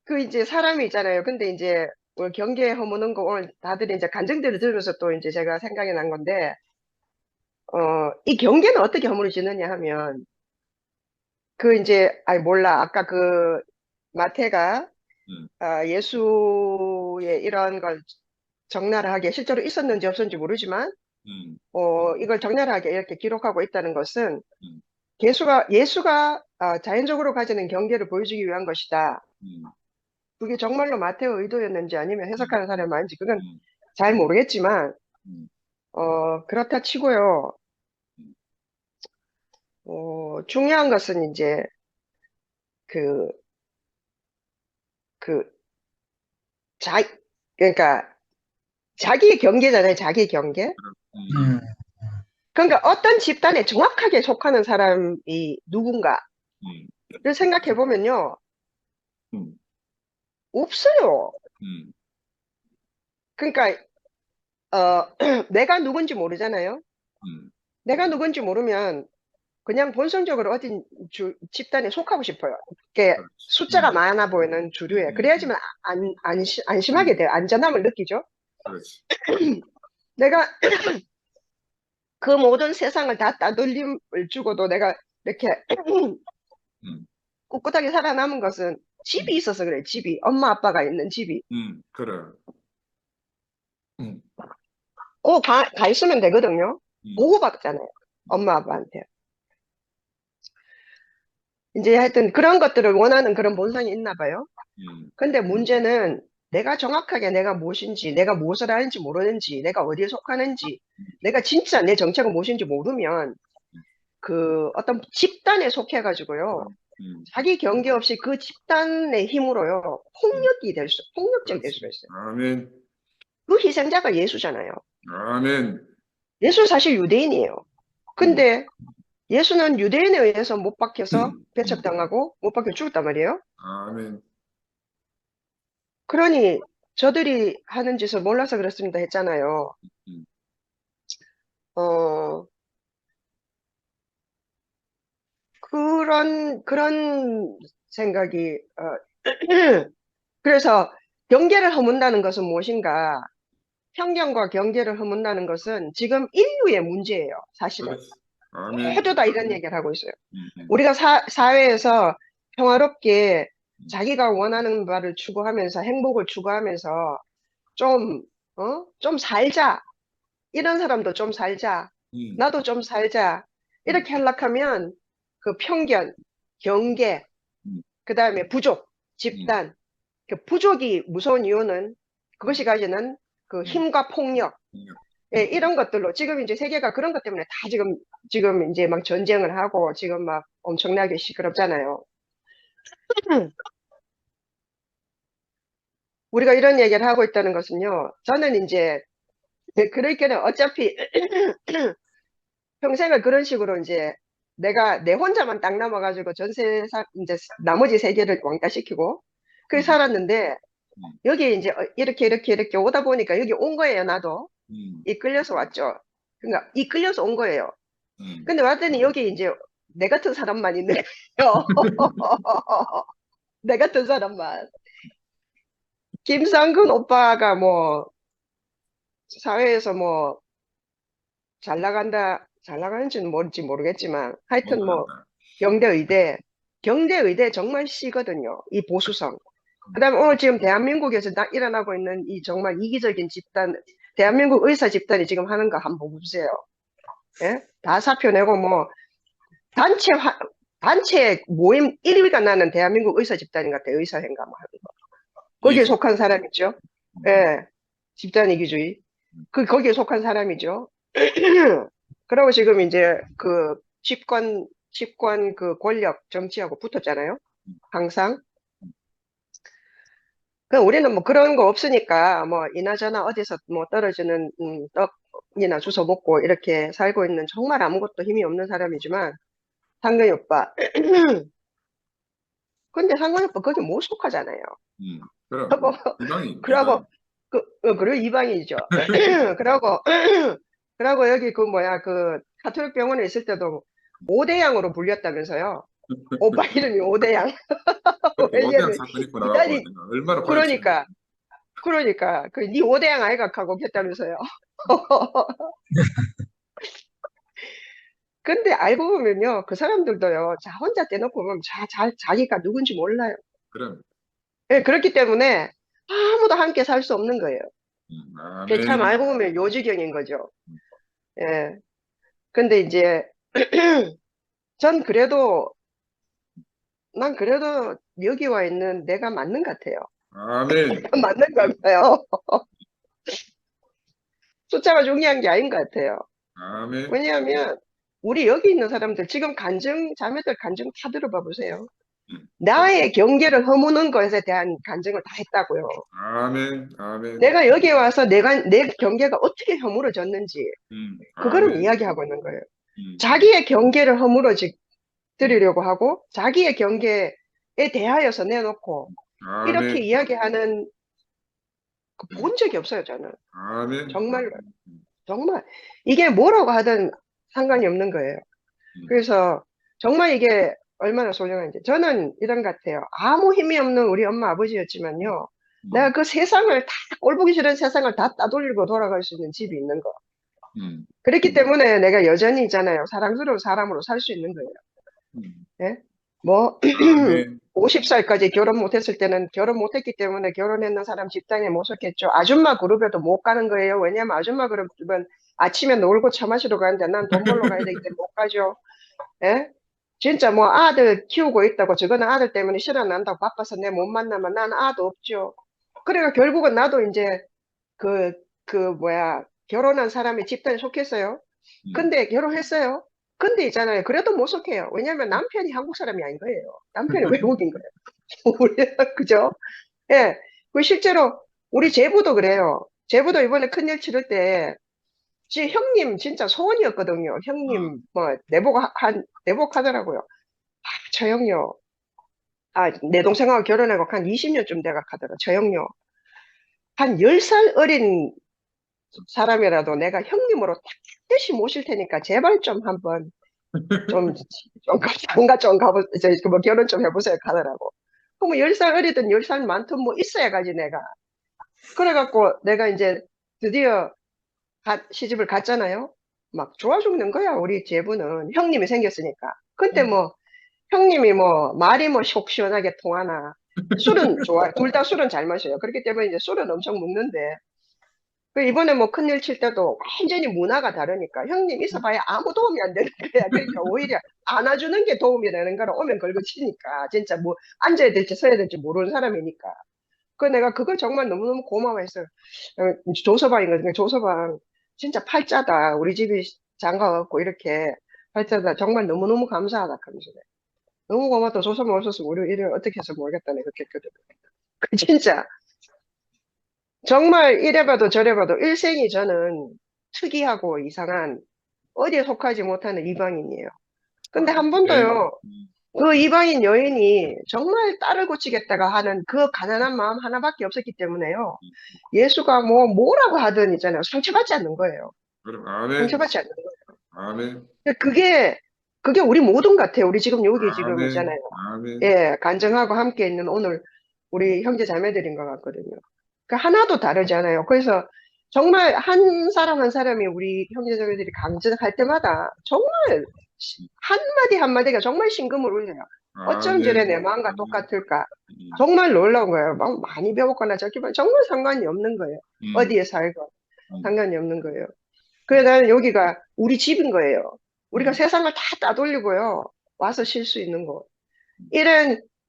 그 이제 사람이 있잖아요. 근데 이제 오늘 경계 허무는 거 오늘 다들 이제 간증들을 들으면서 또 이제 제가 생각이 난 건데, 이 경계는 어떻게 허물어지느냐 하면, 몰라. 아까 그 마태가 예수의 이런 걸 적나라하게 실제로 있었는지 없었는지 모르지만, 이걸 적나라하게 이렇게 기록하고 있다는 것은 예수가 자연적으로 가지는 경계를 보여주기 위한 것이다. 그게 정말로 마태의 의도였는지 아니면 해석하는 사람이 많은지 그건 잘 모르겠지만 그렇다 치고요. 중요한 것은 이제 그러니까 자기 경계잖아요. 자기 경계. 그러니까 어떤 집단에 정확하게 속하는 사람이 누군가를 생각해 보면요. 없어요. 그러니까 내가 누군지 모르잖아요. 내가 누군지 모르면 그냥 본성적으로 어딘 집단에 속하고 싶어요. 이게 숫자가 많아 보이는 주류에. 그래야지만 안심하게 돼요. 안전함을 느끼죠. 내가 그 모든 세상을 다 따돌림을 주고도 내가 이렇게 꿋꿋하게 살아남은 것은 집이 있어서 그래. 집이. 엄마 아빠가 있는 집이. 그래. 가 있으면 되거든요. 보호받잖아요. 엄마 아빠한테. 이제 하여튼 그런 것들을 원하는 그런 본성이 있나 봐요. 근데 문제는 내가 정확하게 내가 무엇인지, 내가 무엇을 하는지 모르는지, 내가 어디에 속하는지, 내가 진짜 내 정체가 무엇인지 모르면 그 어떤 집단에 속해가지고요. 자기 경계 없이 그 집단의 힘으로요. 폭력적이 될 수가 있어요. 아멘, 그 희생자가 예수잖아요. 아멘. 예수는 사실 유대인이에요. 근데 예수는 유대인에 의해서 못 박혀서 배척당하고 못 박혀 죽었단 말이에요. 아멘. 그러니 저들이 하는 짓을 몰라서 그렇습니다 했잖아요. 그런 생각이, 그래서 경계를 허문다는 것은 무엇인가? 편견과 경계를 허문다는 것은 지금 인류의 문제예요, 사실은. 그렇지. 아멘. 모두 다 이런 얘기를 하고 있어요. 우리가 사회에서 평화롭게 자기가 원하는 바를 추구하면서 행복을 추구하면서 좀 살자. 이런 사람도 좀 살자. 나도 좀 살자. 이렇게 하려면 그 편견, 경계, 그 다음에 부족, 집단. 그 부족이 무서운 이유는 그것이 가지는 그 힘과 폭력, 예, 이런 것들로 지금 이제 세계가 그런 것 때문에 다 지금 이제 막 전쟁을 하고 지금 막 엄청나게 시끄럽잖아요. 우리가 이런 얘기를 하고 있다는 것은요, 저는 이제 그럴 때는 어차피 평생을 그런 식으로 이제 내가 내 혼자만 딱 남아가지고 전 세상 이제 나머지 세계를 왕따시키고 그렇게 살았는데 여기 이제 이렇게 오다 보니까 여기 온 거예요, 나도. 이끌려서 왔죠. 그러니까 이끌려서 온 거예요. 근데 왔더니 여기 이제 내 같은 사람만 있는 거예요. 내 같은 사람만. 김상근 오빠가 뭐 사회에서 뭐 잘 나가는지는 모르겠지만 하여튼 뭐 경대의대 정말 씨거든요. 이 보수성. 그다음에 오늘 지금 대한민국에서 일어나고 있는 이 정말 이기적인 집단, 대한민국 의사 집단이 지금 하는 거 한번 보세요. 예? 다 사표 내고 뭐 단체 모임 1위가 나는 대한민국 의사 집단인 것 같아요. 의사회가 뭐 하는 거. 거기에 속한 사람이죠. 예. 집단 이기주의. 거기에 속한 사람이죠. 그러고 지금 이제 그 집권 그 권력 정치하고 붙었잖아요. 항상. 우리는 뭐 그런 거 없으니까 뭐 이나저나 어디서 뭐 떨어지는 떡이나 주워 먹고 이렇게 살고 있는 정말 아무것도 힘이 없는 사람이지만 상근이 오빠. 근데 상근이 오빠 거기 못 속하잖아요. 그럼 이방인. 그러고 그리고 이방이죠. 그러고 여기 그 뭐야 그 가톨릭 병원에 있을 때도 5대양으로 불렸다면서요. 오빠 이름이 5대양. 오대양 사건 있고 나가고 얼마나 그러니까 네 5대양 아이가 하고 했다면서요. 근데 알고 보면요 그 사람들도요 혼자 떼놓고 보면 자기가 누군지 몰라요. 그럼. 네, 그렇기 때문에 아무도 함께 살 수 없는 거예요. 참 알고 보면 요지경인 거죠. 예. 근데 이제 난 그래도 여기 와 있는 내가 맞는 것 같아요. 아멘. 맞는 것 같아요. 숫자가 중요한 게 아닌 것 같아요. 아멘. 왜냐하면 우리 여기 있는 사람들 지금 자매들 간증 다 들어봐 보세요. 나의 경계를 허무는 것에 대한 간증을 다 했다고요. 아멘. 아멘. 내가 여기 와서 내 경계가 어떻게 허물어졌는지 그거를 아멘. 이야기하고 있는 거예요. 자기의 경계를 허물어뜨리려고 하고 자기의 경계에 대하여서 내놓고 아멘. 이렇게 이야기하는 본 적이 없어요, 저는. 아멘. 정말 이게 뭐라고 하든 상관이 없는 거예요. 그래서 정말 이게 얼마나 소중한지 저는 이런 것 같아요. 아무 힘이 없는 우리 엄마 아버지였지만요. 내가 그 세상을 다 꼴보기 싫은 세상을 다 따돌리고 돌아갈 수 있는 집이 있는 거. 그렇기 때문에 내가 여전히 있잖아요. 사랑스러운 사람으로 살 수 있는 거예요. 예? 뭐 50살까지 결혼 못했을 때는 결혼 못했기 때문에 결혼했는 사람 집단에 못 속했죠. 아줌마 그룹에도 못 가는 거예요. 왜냐면 아줌마 그룹은 아침에 놀고 차 마시러 가는데 난 돈 벌러 가야 되기 때문에 못 가죠. 예? 진짜 뭐 아들 키우고 있다고 저거는 아들 때문에 시간 난다고 바빠서 내 못 만나면 난 아도 없죠. 그러니까 결국은 나도 이제 결혼한 사람의 집단에 속했어요. 근데 결혼했어요. 근데 있잖아요. 그래도 못 속해요. 왜냐면 남편이 한국 사람이 아닌 거예요. 남편이 외국인 거예요. 그죠? 예. 실제로 우리 제부도 그래요. 제부도 이번에 큰일 치를 때 형님 진짜 소원이었거든요. 형님 뭐 내복하더라고요. 저 형요. 내 동생하고 결혼하고 한 20년쯤 돼가 하더라. 저 형요. 한 10살 어린 사람이라도 내가 형님으로 뜻이 모실 테니까 제발 좀 한번 장가 좀 뭐 결혼 좀 해보세요 하더라고. 그럼 10살 어리든 10살 많든 뭐 있어야 가지 내가. 그래갖고 내가 이제 드디어 시집을 갔잖아요. 막 좋아 죽는 거야 우리 제부는 형님이 생겼으니까. 근데 뭐 형님이 뭐 말이 뭐 속 시원하게 통하나 술은 좋아요. 둘 다 술은 잘 마셔요. 그렇기 때문에 이제 술은 엄청 먹는데 그 이번에 뭐 큰일 칠 때도 완전히 문화가 다르니까 형님 있어봐야 아무 도움이 안 되는 거야. 그러니까 오히려 안아주는 게 도움이 되는 거라 오면 걸고 치니까 진짜 뭐 앉아야 될지 서야 될지 모르는 사람이니까. 그 내가 그거 정말 너무너무 고마워했어요. 조서방이거든요. 조서방 진짜 팔자다. 우리 집이 장가갖고 이렇게 팔자다. 정말 너무너무 감사하다. 하면서 너무 고맙다. 조서방 없었으면 우리 이를 어떻게 해서 모르겠다. 내가 그랬거든. 그 진짜 정말 이래봐도 저래봐도 일생이 저는 특이하고 이상한 어디에 속하지 못하는 이방인이에요. 근데 한 번도요. 그 이방인 여인이 정말 딸을 고치겠다가 하는 그 가난한 마음 하나밖에 없었기 때문에요. 예수가 뭐라고 하든 있잖아요. 상처받지 않는 거예요. 아멘. 상처받지 않는 거예요. 아멘. 그게 우리 모든 것 같아요. 우리 지금 여기 지금 아멘. 있잖아요. 아멘. 예, 간증하고 함께 있는 오늘 우리 형제 자매들인 것 같거든요. 그 하나도 다르지 않아요. 그래서 정말 한 사람 한 사람이 우리 형제 자매들이 간증할 때마다 정말 한마디 한마디가 정말 심금을 울려요. 어쩜 저래 내 마음과 똑같을까? 정말 놀라운 거예요. 막 많이 배웠거나 적기만 정말 상관이 없는 거예요. 어디에 살고 상관이 없는 거예요. 그래 나는 여기가 우리 집인 거예요. 우리가 세상을 다 따돌리고요. 와서 쉴 수 있는 곳.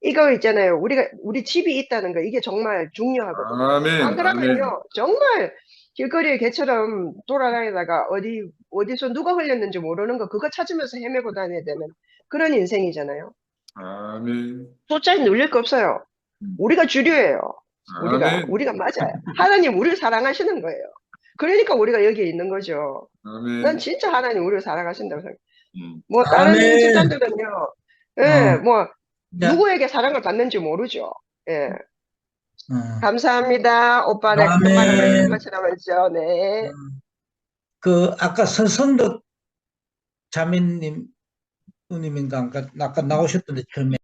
이거 있잖아요. 우리 집이 있다는 거 이게 정말 중요하거든요. 아멘. 안 그러면요. 정말 길거리에 개처럼 돌아다니다가 어디서 누가 흘렸는지 모르는 거 그거 찾으면서 헤매고 다녀야 되는 그런 인생이잖아요. 아멘. 숫자에 눌릴 거 없어요. 우리가 주류예요. 아멘. 우리가 맞아요. 하나님 우리를 사랑하시는 거예요. 그러니까 우리가 여기에 있는 거죠. 아멘. 난 진짜 하나님 우리를 사랑하신다고 생각해요. 뭐 다른 아멘. 집단들은요. 예, 뭐 네. 누구에게 사랑을 받는지 모르죠. 예. 어, 감사합니다. 오빠 내가 아멘. 말씀을 하시라면서 네. 그 아까 서성덕 자매님 누님인가 아까 나오셨던데 처음에